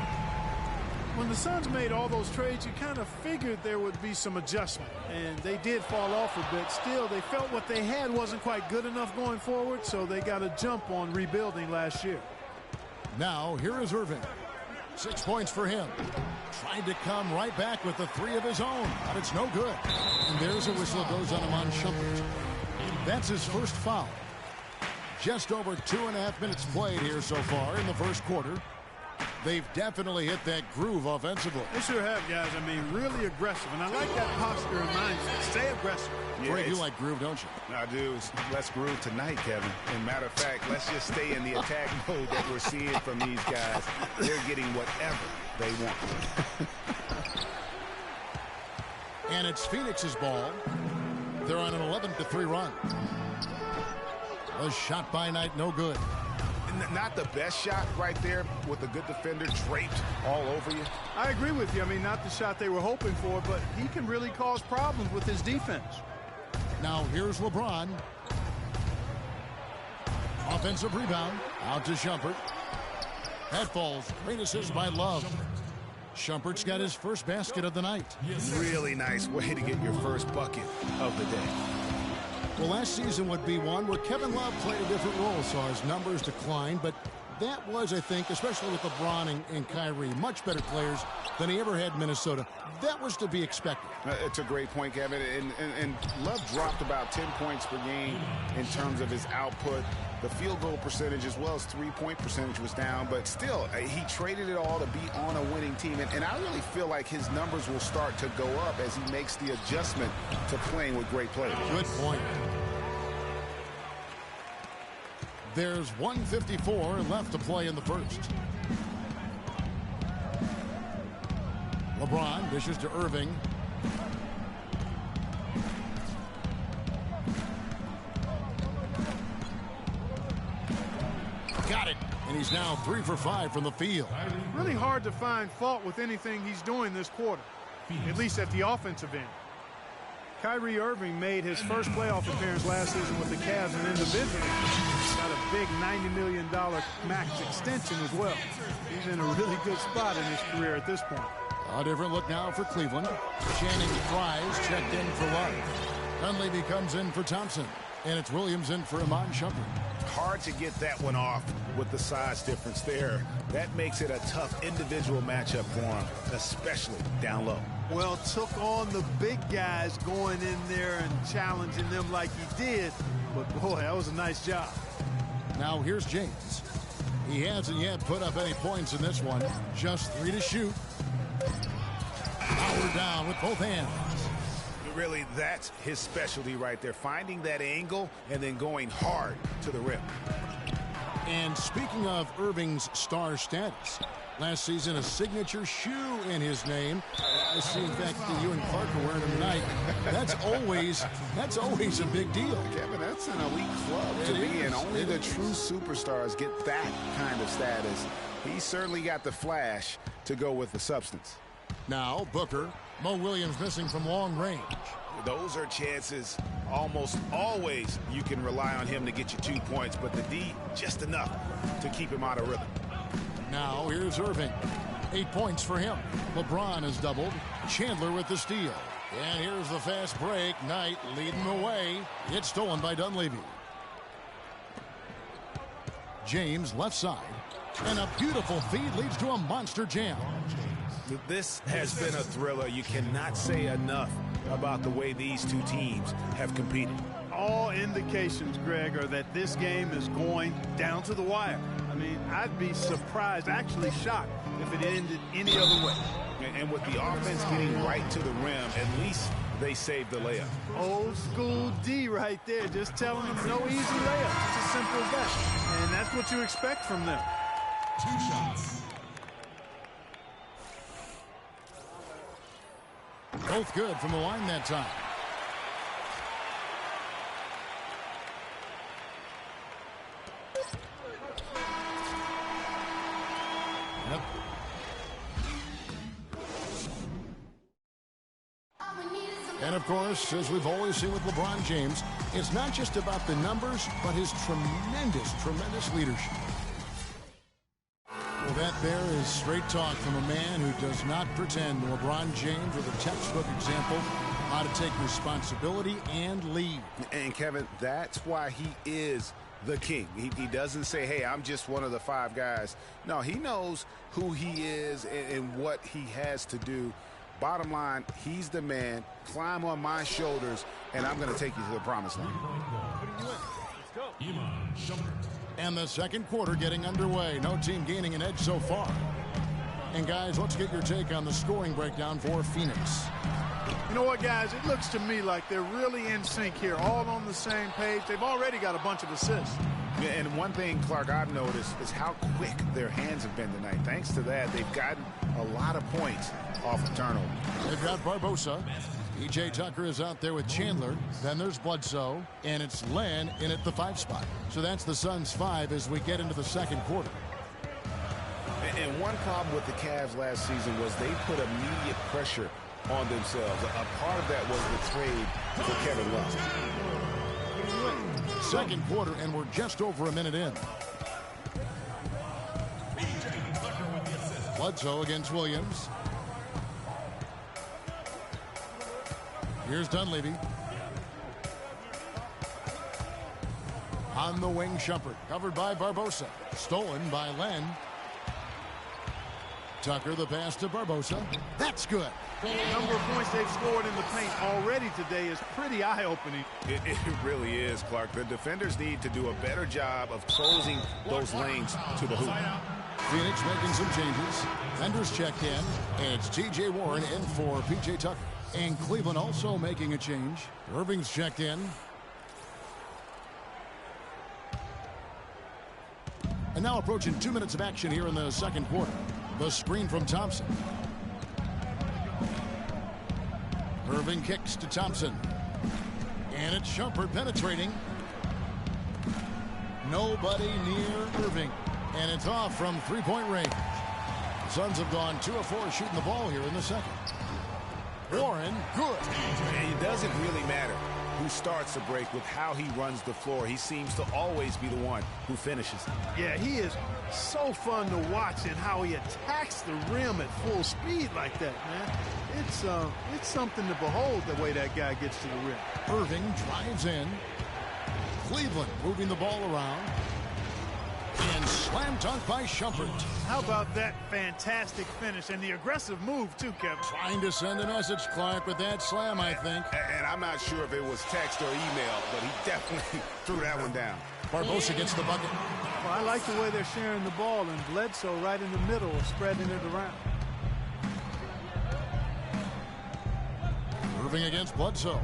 When the Suns made all those trades, you kind of figured there would be some adjustment. And they did fall off a bit. Still, they felt what they had wasn't quite good enough going forward, so they got a jump on rebuilding last year. Now, here is Irving. 6 points for him. Tried to come right back with the 3 of his own, but it's no good. And there's a whistle that goes on him on Shumpert. That's his first foul. Just over 2.5 minutes played here so far in the first quarter. They've definitely hit that groove offensively. They sure have, guys. I mean, really aggressive. And I like that posture and mindset. Stay aggressive. Yeah, you like groove, don't you? I do. Let's groove tonight, Kevin. And matter of fact, let's just stay in the attack mode that we're seeing from these guys. They're getting whatever they want. And it's Phoenix's ball. They're on an 11-3 run. A shot by Knight, no good. Not the best shot right there with a good defender draped all over you. I agree with you. I mean, not the shot they were hoping for, but he can really cause problems with his defense. Now here's LeBron. Offensive rebound. Out to Shumpert. That falls. Great assist by Love. Shumpert's got his first basket of the night. Really nice way to get your first bucket of the day. Well, last season would be one where Kevin Love played a different role, saw his numbers decline, but that was, I think, especially with LeBron and Kyrie, much better players than he ever had in Minnesota. That was to be expected. It's a great point, Kevin. And Love dropped about 10 points per game in terms of his output. The field goal percentage as well as three-point percentage was down, but still, he traded it all to be on a winning team. And I really feel like his numbers will start to go up as he makes the adjustment to playing with great players. Good point. There's 1:54 left to play in the first. LeBron dishes to Irving. Got it. And he's now 3 for 5 from the field. Really hard to find fault with anything he's doing this quarter, at least at the offensive end. Kyrie Irving made his first playoff appearance last season with the Cavs, and individually got a big $90 million max extension as well. He's in a really good spot in his career at this point. A different look now for Cleveland. Channing tries, checked in for Love. Dunleavy comes in for Thompson, and it's Williams in for Iman Shumpert. Hard to get that one off with the size difference there. That makes it a tough individual matchup for him, especially down low. Well, took on the big guys going in there and challenging them like he did. But, boy, that was a nice job. Now here's James. He hasn't yet put up any points in this one. Just 3 to shoot. Power down with both hands. Really, that's his specialty right there. Finding that angle and then going hard to the rim. And speaking of Irving's star status, last season a signature shoe in his name. I see, in fact, that you and Clark are wearing them tonight. That's always a big deal. Kevin, that's an elite club to be in. Only the true superstars get that kind of status. He certainly got the flash to go with the substance. Now Booker. Mo Williams missing from long range. Those are chances almost always you can rely on him to get you 2 points, but the D just enough to keep him out of rhythm. Now here's Irving. 8 points for him. LeBron has doubled. Chandler with the steal. And here's the fast break. Knight leading the way. It's stolen by Dunleavy. James left side. And a beautiful feed leads to a monster jam. This has been a thriller. You cannot say enough about the way these two teams have competed. All indications, Greg, are that this game is going down to the wire. I mean, I'd be surprised, actually shocked, if it ended any other way. And with the offense getting right to the rim, at least they saved the layup. Old school D right there, just telling them no easy layup. It's as simple as that. And that's what you expect from them. 2 shots. Both good from the line that time. Yep. And of course, as we've always seen with LeBron James, it's not just about the numbers, but his tremendous leadership. Well, that there is straight talk from a man who does not pretend. LeBron James with a textbook example how to take responsibility and lead. And Kevin, that's why he is the king. He doesn't say, hey, I'm just one of the 5 guys. No, he knows who he is and what he has to do. Bottom line, he's the man. Climb on my shoulders, and I'm going to take you to the promised land. Iman Shumpert. And the second quarter getting underway. No team gaining an edge so far. And guys, let's get your take on the scoring breakdown for Phoenix. You know what, guys? It looks to me like they're really in sync here, all on the same page. They've already got a bunch of assists. Yeah, and one thing, Clark, I've noticed is how quick their hands have been tonight. Thanks to that, they've gotten a lot of points off of turnover. They've got Barbosa. E.J. Tucker is out there with Chandler. Then there's Bledsoe. And it's Len in at the 5 spot. So that's the Suns' 5 as we get into the second quarter. And one problem with the Cavs last season was they put immediate pressure on themselves. A part of that was the trade for Kevin Love. Second quarter, and we're just over a minute in. Bledsoe against Williams. Here's Dunleavy. On the wing, Shumpert, covered by Barbosa. Stolen by Len. Tucker, the pass to Barbosa. That's good. The number of points they've scored in the paint already today is pretty eye-opening. It really is, Clark. The defenders need to do a better job of closing those lanes to the hoop. Phoenix making some changes. Vendors checked in, and it's T.J. Warren in for P.J. Tucker. And Cleveland also making a change. Irving's checked in. And now approaching 2 minutes of action here in the second quarter. The screen from Thompson. Irving kicks to Thompson. And it's Shumpert penetrating. Nobody near Irving. And it's off from three-point range. The Suns have gone 2 of 4 shooting the ball here in the second. Warren, good. It doesn't really matter who starts the break with how he runs the floor. He seems to always be the one who finishes. Yeah, he is so fun to watch and how he attacks the rim at full speed like that, man. It's something to behold the way that guy gets to the rim. Irving drives in. Cleveland moving the ball around. And slam dunk by Shumpert. How about that fantastic finish and the aggressive move too, Kevin? Trying to send a message, Clark, with that slam, I think. And I'm not sure if it was text or email, but he definitely threw that one down. Barbosa gets the bucket. Well, I like the way they're sharing the ball, and Bledsoe right in the middle, spreading it around. Irving against Bledsoe.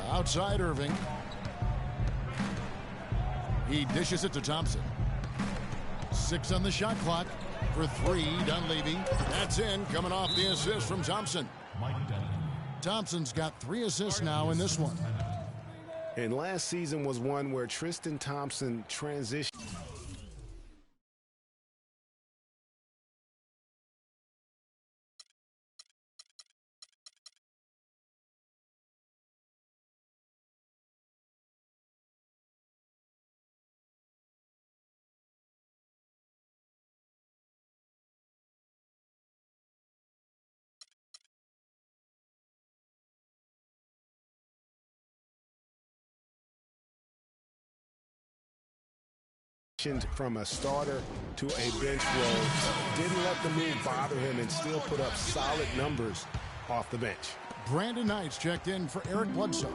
Outside Irving. He dishes it to Thompson. 6 on the shot clock for 3. Dunleavy. That's in, coming off the assist from Thompson. Thompson's got 3 assists now in this one. And last season was one where Tristan Thompson transitioned. From a starter to a bench role, didn't let the move bother him and still put up solid numbers off the bench. Brandon Knight's checked in for Eric Bledsoe.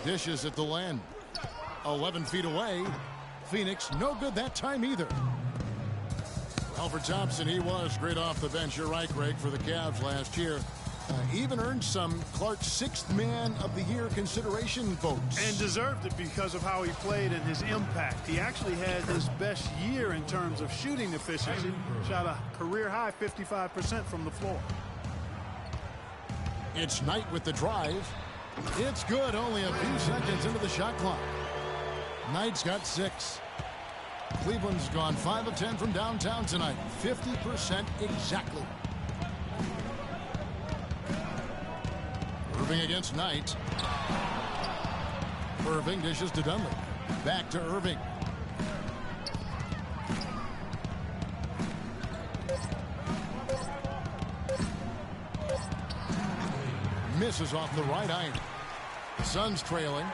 Dishes at the Len. 11 feet away. Phoenix, no good that time either. Well, for Thompson, he was great off the bench. You're right, Greg, for the Cavs last year. Even earned some Clark's 6th Man of the Year consideration votes. And deserved it because of how he played and his impact. He actually had his best year in terms of shooting efficiency. Shot a career-high 55% from the floor. It's Knight with the drive. It's good, only a few seconds into the shot clock. Knight's got 6. Cleveland's gone 5 of 10 from downtown tonight. 50% exactly. Irving against Knight. Irving dishes to Dunleavy. Back to Irving. Misses off the right iron. The Suns trailing.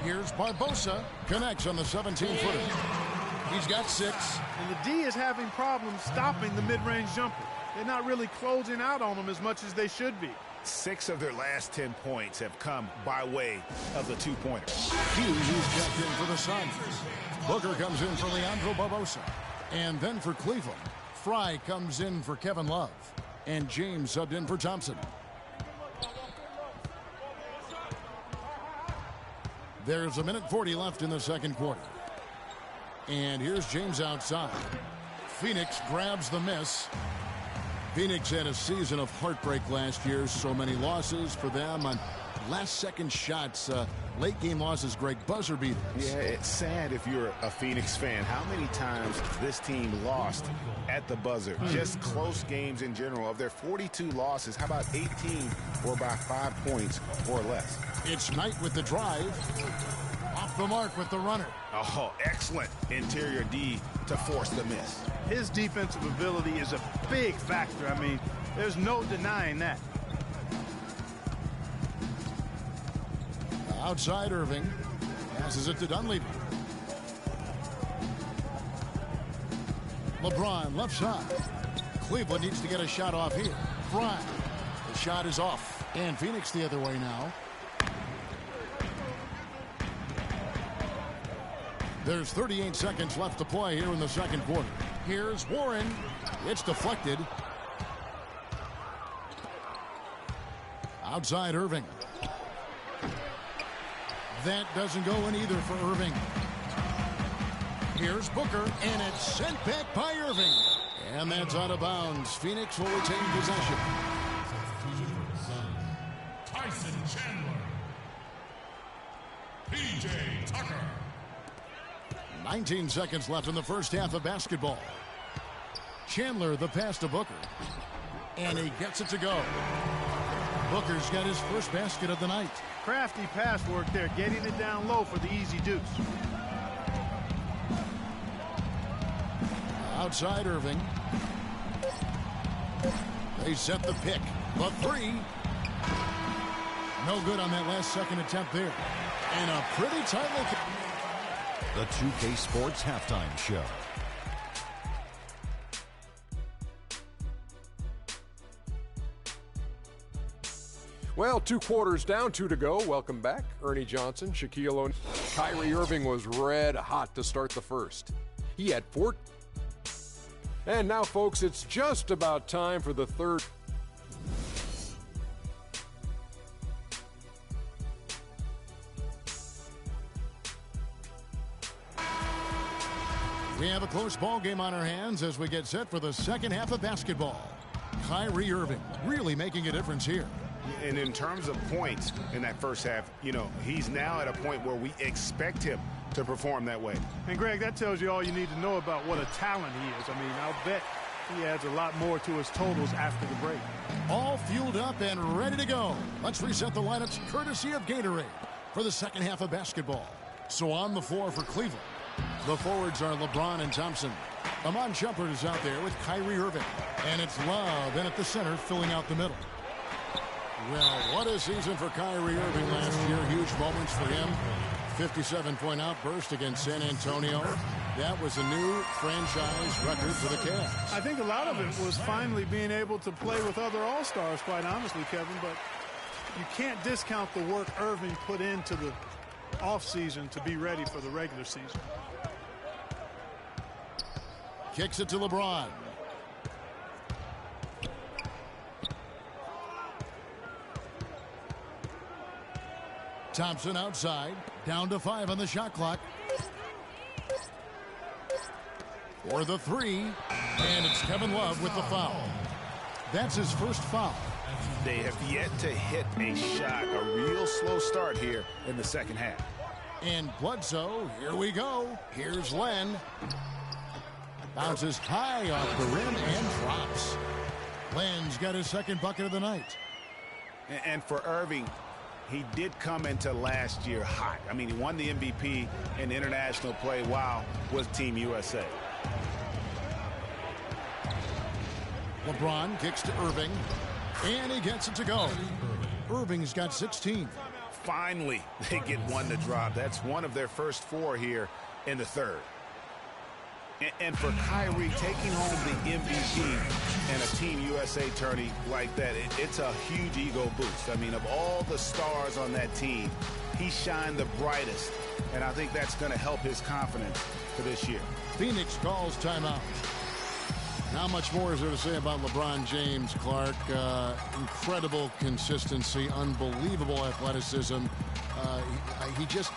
Here's Barbosa. Connects on the 17-footer. He's got 6. And the D is having problems stopping the mid-range jumper. They're not really closing out on them as much as they should be. 6 of their last 10 points have come by way of the 2-pointer. Hughes checked in for the Suns. Booker comes in for Leandro Barbosa. And then for Cleveland, Fry comes in for Kevin Love. And James subbed in for Thompson. There's 1:40 left in the second quarter. And here's James outside. Phoenix grabs the miss. Phoenix had a season of heartbreak last year. So many losses for them on last-second shots. Late-game losses, Greg, buzzer beaters. Yeah, it's sad if you're a Phoenix fan. How many times this team lost at the buzzer? Just close games in general. Of their 42 losses, how about 18 were by 5 points or less? It's Knight with the drive. Off the mark with the runner. Oh, excellent interior D to force the miss. His defensive ability is a big factor. I mean, There's no denying that. Outside Irving. Passes it to Dunleavy. LeBron left side. Cleveland needs to get a shot off here. Bryant. The shot is off. And Phoenix the other way now. There's 38 seconds left to play here in the second quarter. Here's Warren. It's deflected. Outside Irving. That doesn't go in either for Irving. Here's Booker, and it's sent back by Irving. And that's out of bounds. Phoenix will retain possession. Tyson Chandler. P.J. Tucker. 19 seconds left in the first half of basketball. Chandler, the pass to Booker. And he gets it to go. Booker's got his first basket of the night. Crafty pass work there, getting it down low for the easy deuce. Outside Irving. They set the pick. The three. No good on that last second attempt there. And a pretty tightly... The 2K Sports Halftime Show. Well, 2 quarters down, 2 to go. Welcome back. Ernie Johnson, Shaquille O'Neal. Kyrie Irving was red hot to start the first. He had 4. And now, folks, it's just about time for the third. We have a close ball game on our hands as we get set for the second half of basketball. Kyrie Irving really making a difference here. And in terms of points in that first half, you know, he's now at a point where we expect him to perform that way. And, Greg, that tells you all you need to know about what a talent he is. I mean, I'll bet he adds a lot more to his totals after the break. All fueled up and ready to go. Let's reset the lineups courtesy of Gatorade for the second half of basketball. So on the floor for Cleveland, the forwards are LeBron and Thompson. Amon Shumpert is out there with Kyrie Irving. And it's Love in at the center, filling out the middle. Well, what a season for Kyrie Irving last year. Huge moments for him. 57-point outburst against San Antonio. That was a new franchise record for the Cavs. I think a lot of it was finally being able to play with other All-Stars, quite honestly, Kevin. But you can't discount the work Irving put into the offseason to be ready for the regular season. Kicks it to LeBron. Thompson outside, down to 5 on the shot clock. For the three, and it's Kevin Love with the foul. That's his first foul. They have yet to hit a shot, a real slow start here in the second half. And Bledsoe, here we go. Here's Len. Bounces high off the rim and drops. Len's got his second bucket of the night. And for Irving, he did come into last year hot. I mean, he won the MVP in international play while with Team USA. LeBron kicks to Irving, and he gets it to go. Irving's got 16. Finally, they get one to drop. That's one of their first 4 here in the third. And for Kyrie, taking home the MVP and a Team USA tourney like that, it's a huge ego boost. I mean, of all the stars on that team, he shined the brightest, and I think that's going to help his confidence for this year. Phoenix calls timeout. Not much more is there to say about LeBron James, Clark. Incredible consistency, unbelievable athleticism. He just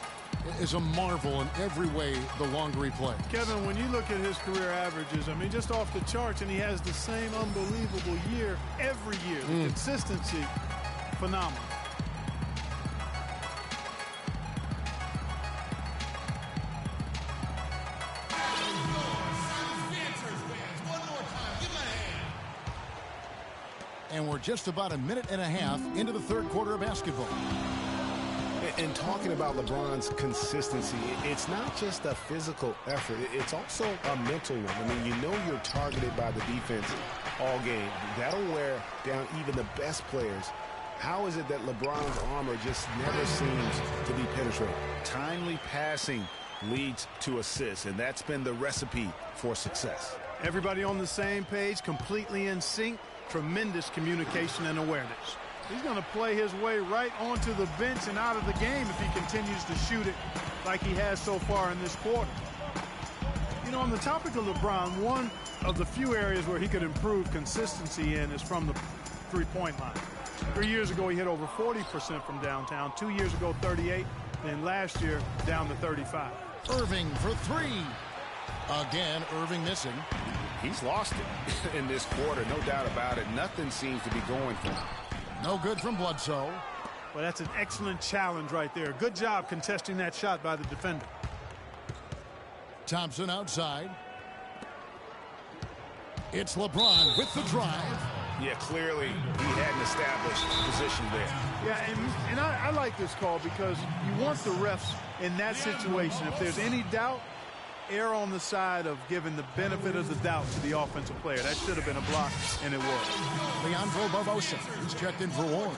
is a marvel in every way the longer he plays. Kevin, when you look at his career averages, I mean, just off the charts, and he has the same unbelievable year every year. The consistency, phenomenal. And we're just about a minute and a half into the third quarter of basketball. And talking about LeBron's consistency, it's not just a physical effort. It's also a mental one. I mean, you know you're targeted by the defense all game. That'll wear down even the best players. How is it that LeBron's armor just never seems to be penetrated? Timely passing leads to assists, and that's been the recipe for success. Everybody on the same page, completely in sync, tremendous communication and awareness. He's going to play his way right onto the bench and out of the game if he continues to shoot it like he has so far in this quarter. You know, on the topic of LeBron, one of the few areas where he could improve consistency in is from the three-point line. 3 years ago, he hit over 40% from downtown. 2 years ago, 38. Then last year, down to 35. Irving for three. Again, Irving missing. He's lost it in this quarter, no doubt about it. Nothing seems to be going for him. No good from Bledsoe. Well, that's an excellent challenge right there. Good job contesting that shot by the defender. Thompson outside. It's LeBron with the drive. Yeah, clearly he hadn't established position there. Yeah, and I like this call because you want the refs in that situation. If there's any doubt, err on the side of giving the benefit of the doubt to the offensive player. That should have been a block, and it was. Leandro Barbosa is checked in for Warren.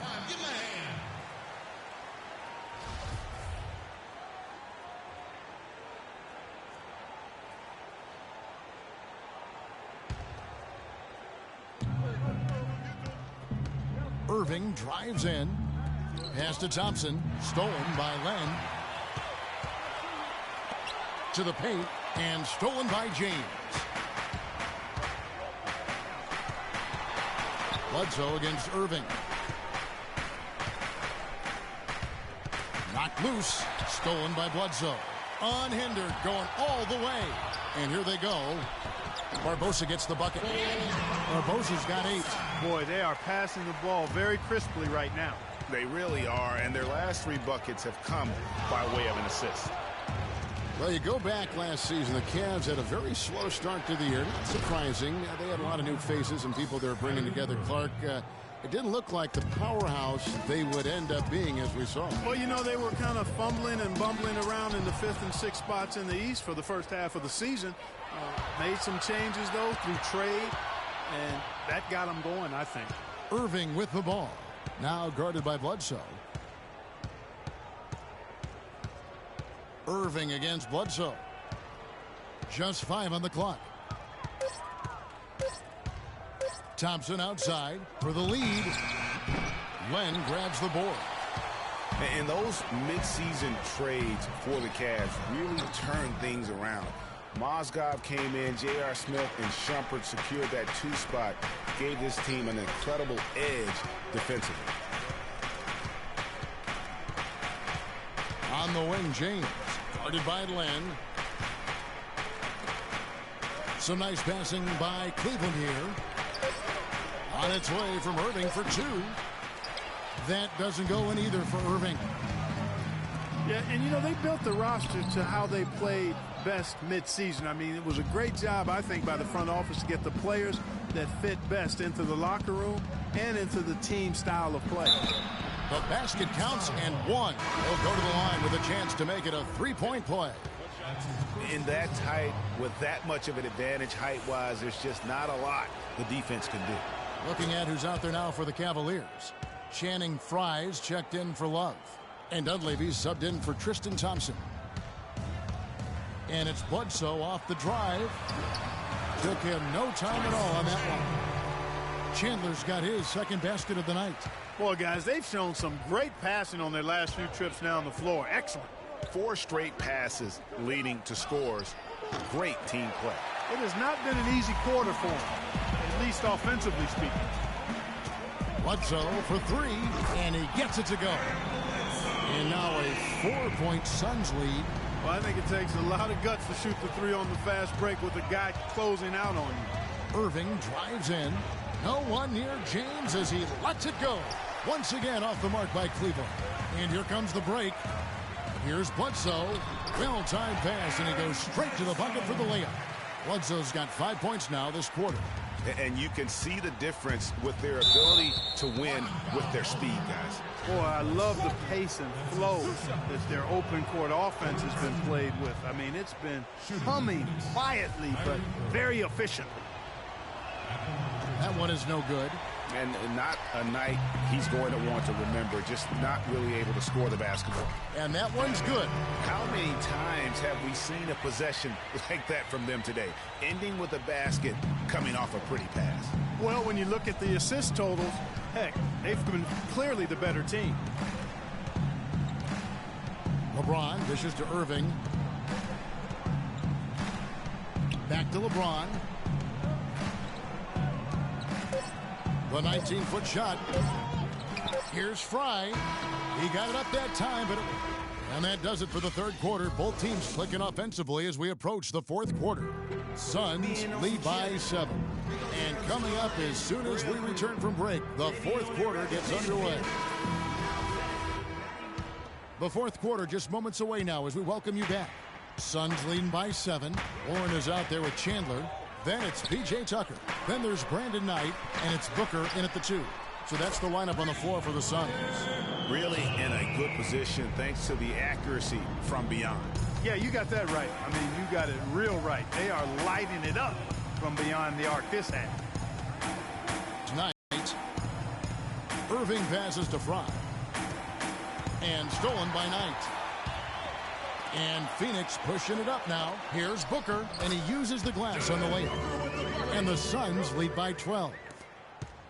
Irving drives in. Pass to Thompson. Stolen by Len. To the paint. And stolen by James. Bledsoe against Irving. Knocked loose. Stolen by Bledsoe. Unhindered. Going all the way. And here they go. Barbosa gets the bucket. Barbosa's got 8. Boy, they are passing the ball very crisply right now. They really are, and their last 3 buckets have come by way of an assist. Well, you go back last season, the Cavs had a very slow start to the year. Not surprising. They had a lot of new faces and people they were bringing together. Clark, it didn't look like the powerhouse they would end up being, as we saw. Well, you know, they were kind of fumbling and bumbling around in the 5th and 6th spots in the East for the first half of the season. Made some changes, though, through trade, and that got them going, I think. Irving with the ball. Now guarded by Bledsoe. Irving against Bledsoe. Just 5 on the clock. Thompson outside for the lead. Len grabs the board. And those midseason trades for the Cavs really turned things around. Mozgov came in, J.R. Smith and Shumpert secured that 2 spot, gave this team an incredible edge defensively. On the wing, James, guarded by Len. Some nice passing by Cleveland here. On its way from Irving for 2. That doesn't go in either for Irving. Yeah, and you know, they built the roster to how they played best midseason. I mean, it was a great job, I think, by the front office to get the players that fit best into the locker room and into the team style of play. The basket counts and 1. They'll go to the line with a chance to make it a 3-point play. In that tight, with that much of an advantage height-wise, there's just not a lot the defense can do. Looking at who's out there now for the Cavaliers. Channing Frye's checked in for Love. And Dunleavy's subbed in for Tristan Thompson. And it's Bledsoe off the drive. Took him no time at all on that one. Chandler's got his 2nd basket of the night. Boy, guys, they've shown some great passing on their last few trips down the floor. Excellent. 4 straight passes leading to scores. Great team play. It has not been an easy quarter for them, at least offensively speaking. Bledsoe for 3, and he gets it to go. And now a 4-point Suns lead. Well, I think it takes a lot of guts to shoot the 3 on the fast break with a guy closing out on you. Irving drives in. No one near James as he lets it go. Once again off the mark by Cleveland. And here comes the break. Here's Bledsoe. Well-timed pass, and he goes straight to the bucket for the layup. Bledsoe's got 5 points now this quarter. And you can see the difference with their ability to win with their speed, guys. Boy, I love the pace and flow that their open court offense has been played with. I mean, it's been humming quietly, but very efficiently. That one is no good. And not a night he's going to want to remember, just not really able to score the basketball. And that one's good. How many times have we seen a possession like that from them today, ending with a basket coming off a pretty pass? Well, when you look at the assist totals, heck, they've been clearly the better team. LeBron dishes to Irving. Back to LeBron. The 19-foot shot. Here's Fry. He got it up that time, and that does it for the third quarter. Both teams clicking offensively as we approach the fourth quarter. Suns lead by 7. And coming up as soon as we return from break, the fourth quarter gets underway. The fourth quarter just moments away now as we welcome you back. Suns leading by 7. Warren is out there with Chandler. Then it's P.J. Tucker. Then there's Brandon Knight, and it's Booker in at the 2. So that's the lineup on the floor for the Suns. Really in a good position thanks to the accuracy from beyond. Yeah, you got that right. I mean, you got it real right. They are lighting it up from beyond the arc this half. Tonight, Irving passes to Fry. And stolen by Knight. And Phoenix pushing it up now. Here's Booker, and he uses the glass on the layup. And the Suns lead by 12.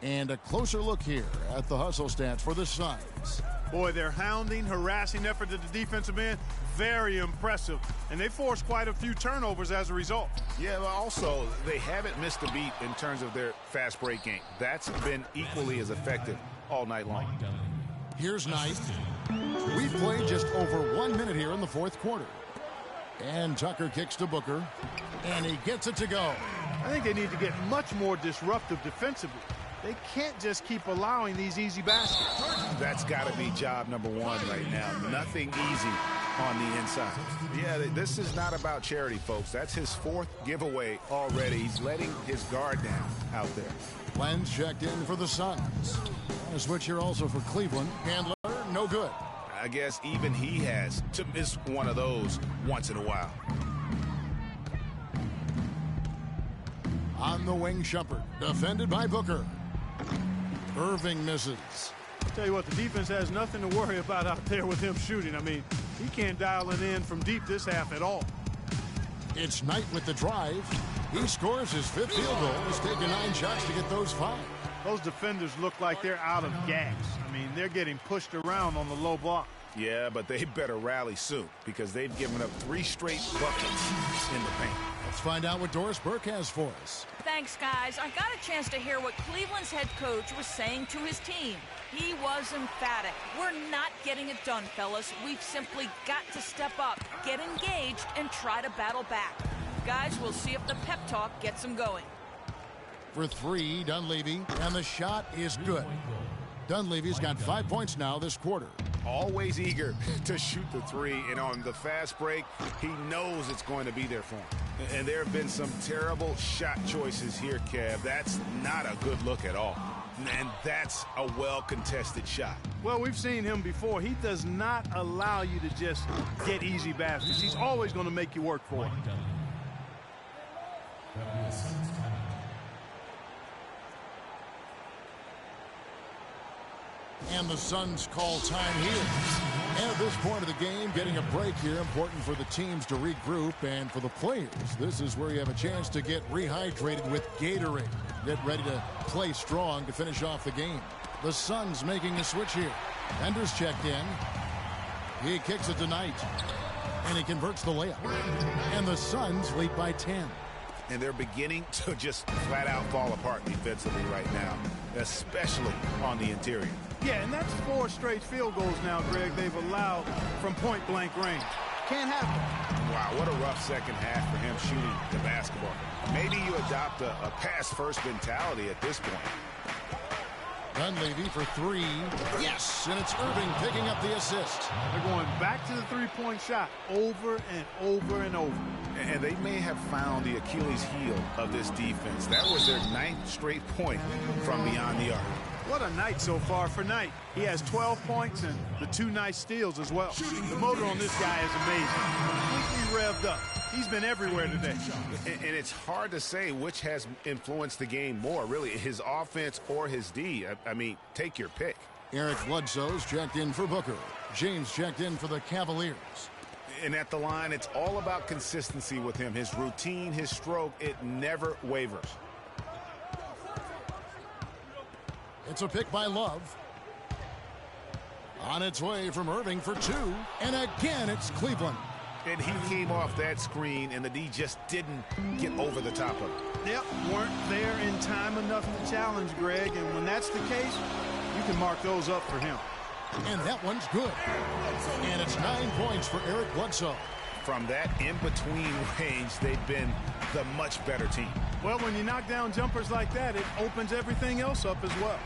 And a closer look here at the hustle stats for the Suns. Boy, their hounding, harassing effort at the defensive end, very impressive. And they forced quite a few turnovers as a result. Yeah, but also, they haven't missed a beat in terms of their fast break game. That's been equally as effective all night long. Here's Knight. We've played just over 1 minute here in the fourth quarter. And Tucker kicks to Booker. And he gets it to go. I think they need to get much more disruptive defensively. They can't just keep allowing these easy baskets. That's got to be job number 1 right now. Nothing easy on the inside. Yeah, this is not about charity, folks. That's his 4th giveaway already. He's letting his guard down out there. Lenz checked in for the Suns. A switch here also for Cleveland. Handler, no good. I guess even he has to miss one of those once in a while. On the wing, Shumpert, defended by Booker. Irving misses. I'll tell you what, the defense has nothing to worry about out there with him shooting. I mean, he can't dial it in from deep this half at all. It's Knight with the drive. He scores his 5th field goal. He's taken 9 shots to get those 5. Those defenders look like they're out of gas. I mean, they're getting pushed around on the low block. Yeah, but they better rally soon because they've given up 3 straight buckets in the paint. Let's find out what Doris Burke has for us. Thanks, guys. I got a chance to hear what Cleveland's head coach was saying to his team. He was emphatic. We're not getting it done, fellas. We've simply got to step up, get engaged, and try to battle back. Guys, we'll see if the pep talk gets them going. For 3, Dunleavy, and the shot is good. Dunleavy's got 5 points now this quarter. Always eager to shoot the 3, and on the fast break, he knows it's going to be there for him. And there have been some terrible shot choices here, Kev. That's not a good look at all. And that's a well-contested shot. Well, we've seen him before. He does not allow you to just get easy baskets. He's always going to make you work for it. And the Suns call time here. And at this point of the game, getting a break here, important for the teams to regroup, and for the players, this is where you have a chance to get rehydrated with Gatorade. Get ready to play strong to finish off the game. The Suns making a switch here. Enders checked in. He kicks it to Knight. And he converts the layup. And the Suns lead by 10. And they're beginning to just flat out fall apart defensively right now, especially on the interior. Yeah, and that's 4 straight field goals now, Greg, they've allowed from point-blank range. Can't have them. Wow, what a rough second half for him shooting the basketball. Maybe you adopt a pass-first mentality at this point. Dunleavy for 3. Yes, and it's Irving picking up the assist. They're going back to the three-point shot over and over and over. And they may have found the Achilles heel of this defense. That was their 9th straight point from beyond the arc. What a night so far for Knight. He has 12 points and the 2 nice steals as well. The motor on this guy is amazing. Completely revved up. He's been everywhere today. And it's hard to say which has influenced the game more, really, his offense or his D. I mean, take your pick. Eric Bledsoe's checked in for Booker. James checked in for the Cavaliers. And at the line, it's all about consistency with him. His routine, his stroke, it never wavers. It's a pick by Love. On its way from Irving for two. And again, it's Cleveland. And he came off that screen, and the D just didn't get over the top of it. Yep, weren't there in time enough to challenge Greg. And when that's the case, you can mark those up for him. And that one's good. And it's 9 points for Eric Bledsoe. From that in-between range, they've been the much better team. Well, when you knock down jumpers like that, it opens everything else up as well.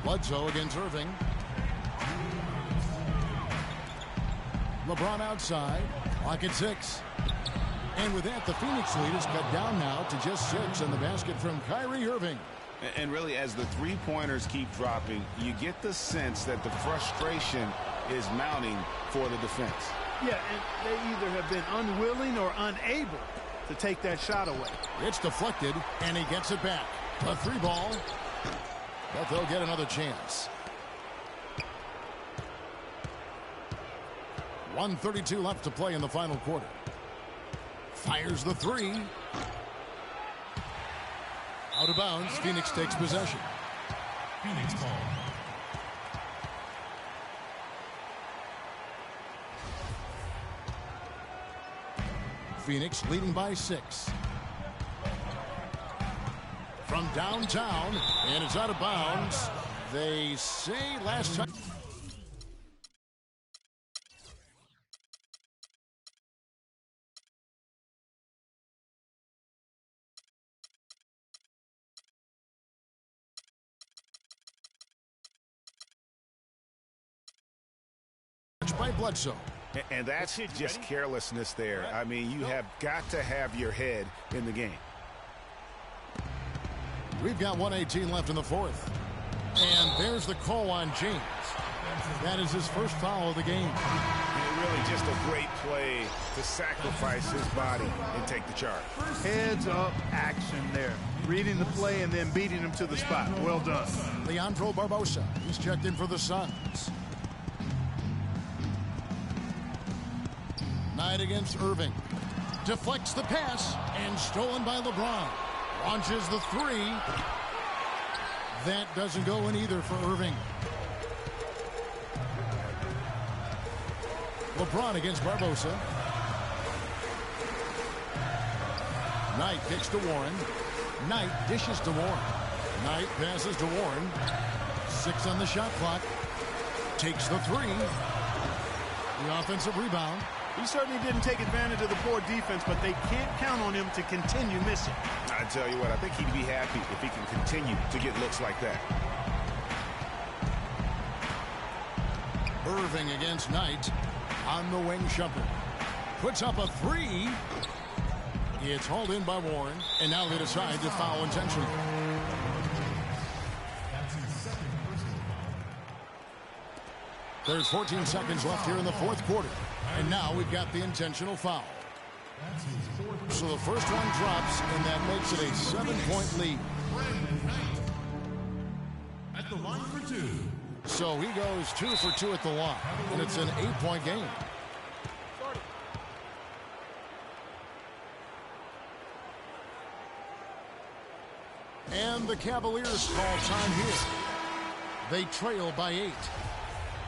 Bledsoe against Irving. LeBron outside. Clock at 6. And with that, the Phoenix lead is cut down now to just 6 on the basket from Kyrie Irving. And really, as the three-pointers keep dropping, you get the sense that the frustration is mounting for the defense. Yeah, and they either have been unwilling or unable to take that shot away. It's deflected, and he gets it back. A 3-ball, but they'll get another chance. 1:32 left to play in the final quarter. Fires the 3. Out of bounds, Phoenix takes possession. Phoenix ball. Phoenix leading by 6. From downtown, and it's out of bounds. They say last time. By Bledsoe. And that's just carelessness there. I mean, you have got to have your head in the game. We've got 1:18 left in the fourth. And there's the call on James. That is his first foul of the game. And really just a great play to sacrifice his body and take the charge. Heads up action there. Reading the play and then beating him to the spot. Well done. Leandro Barbosa. He's checked in for the Suns. Knight against Irving. Deflects the pass and stolen by LeBron. Launches the 3. That doesn't go in either for Irving. LeBron against Barbosa. Knight kicks to Warren. Knight dishes to Warren. Knight passes to Warren. 6 on the shot clock. Takes the 3. The offensive rebound. He certainly didn't take advantage of the poor defense, but they can't count on him to continue missing. I tell you what, I think he'd be happy if he can continue to get looks like that. Irving against Knight on the wing Shumpert. Puts up a 3. It's hauled in by Warren, and now they decide to foul intentionally. There's 14 seconds left here in the fourth quarter. And now we've got the intentional foul. So the first one drops, and that makes it a 7-point lead. At the line for 2. So he goes 2 for 2 at the line, and it's an 8-point game. And the Cavaliers call time here. They trail by 8.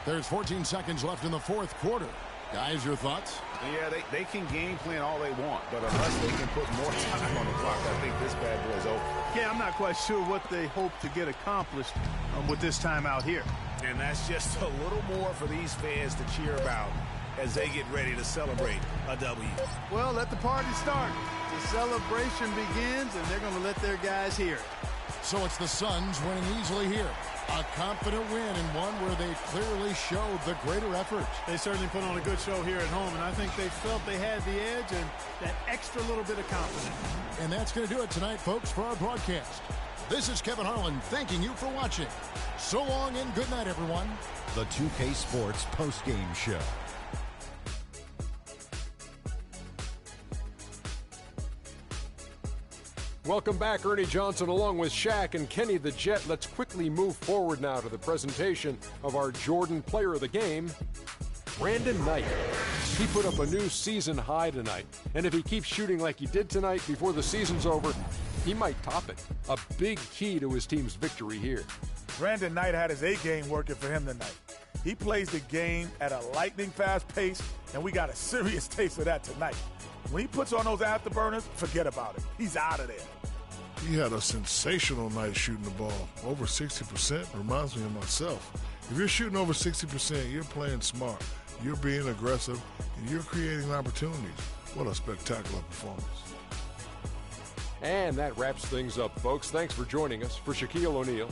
There's 14 seconds left in the fourth quarter. Guys, your thoughts? Yeah, they can game plan all they want, but unless they can put more time on the clock, I think this bad boy's over. Yeah, I'm not quite sure what they hope to get accomplished with this time out here. And that's just a little more for these fans to cheer about as they get ready to celebrate a W. Well, let the party start. The celebration begins, and they're going to let their guys hear it. So it's the Suns winning easily here. A confident win, and one where they clearly showed the greater effort. They certainly put on a good show here at home, and I think they felt they had the edge and that extra little bit of confidence. And that's going to do it tonight, folks, for our broadcast. This is Kevin Harlan thanking you for watching. So long and good night, everyone. The 2K Sports postgame show. Welcome back, Ernie Johnson, along with Shaq and Kenny the Jet. Let's quickly move forward now to the presentation of our Jordan Player of the Game, Brandon Knight. He put up a new season high tonight, and if he keeps shooting like he did tonight before the season's over, he might top it. A big key to his team's victory here. Brandon Knight had his A-game working for him tonight. He plays the game at a lightning-fast pace, and we got a serious taste of that tonight. When he puts on those afterburners, forget about it. He's out of there. He had a sensational night shooting the ball. Over 60% reminds me of myself. If you're shooting over 60%, you're playing smart. You're being aggressive, and you're creating opportunities. What a spectacular performance. And that wraps things up, folks. Thanks for joining us. For Shaquille O'Neal,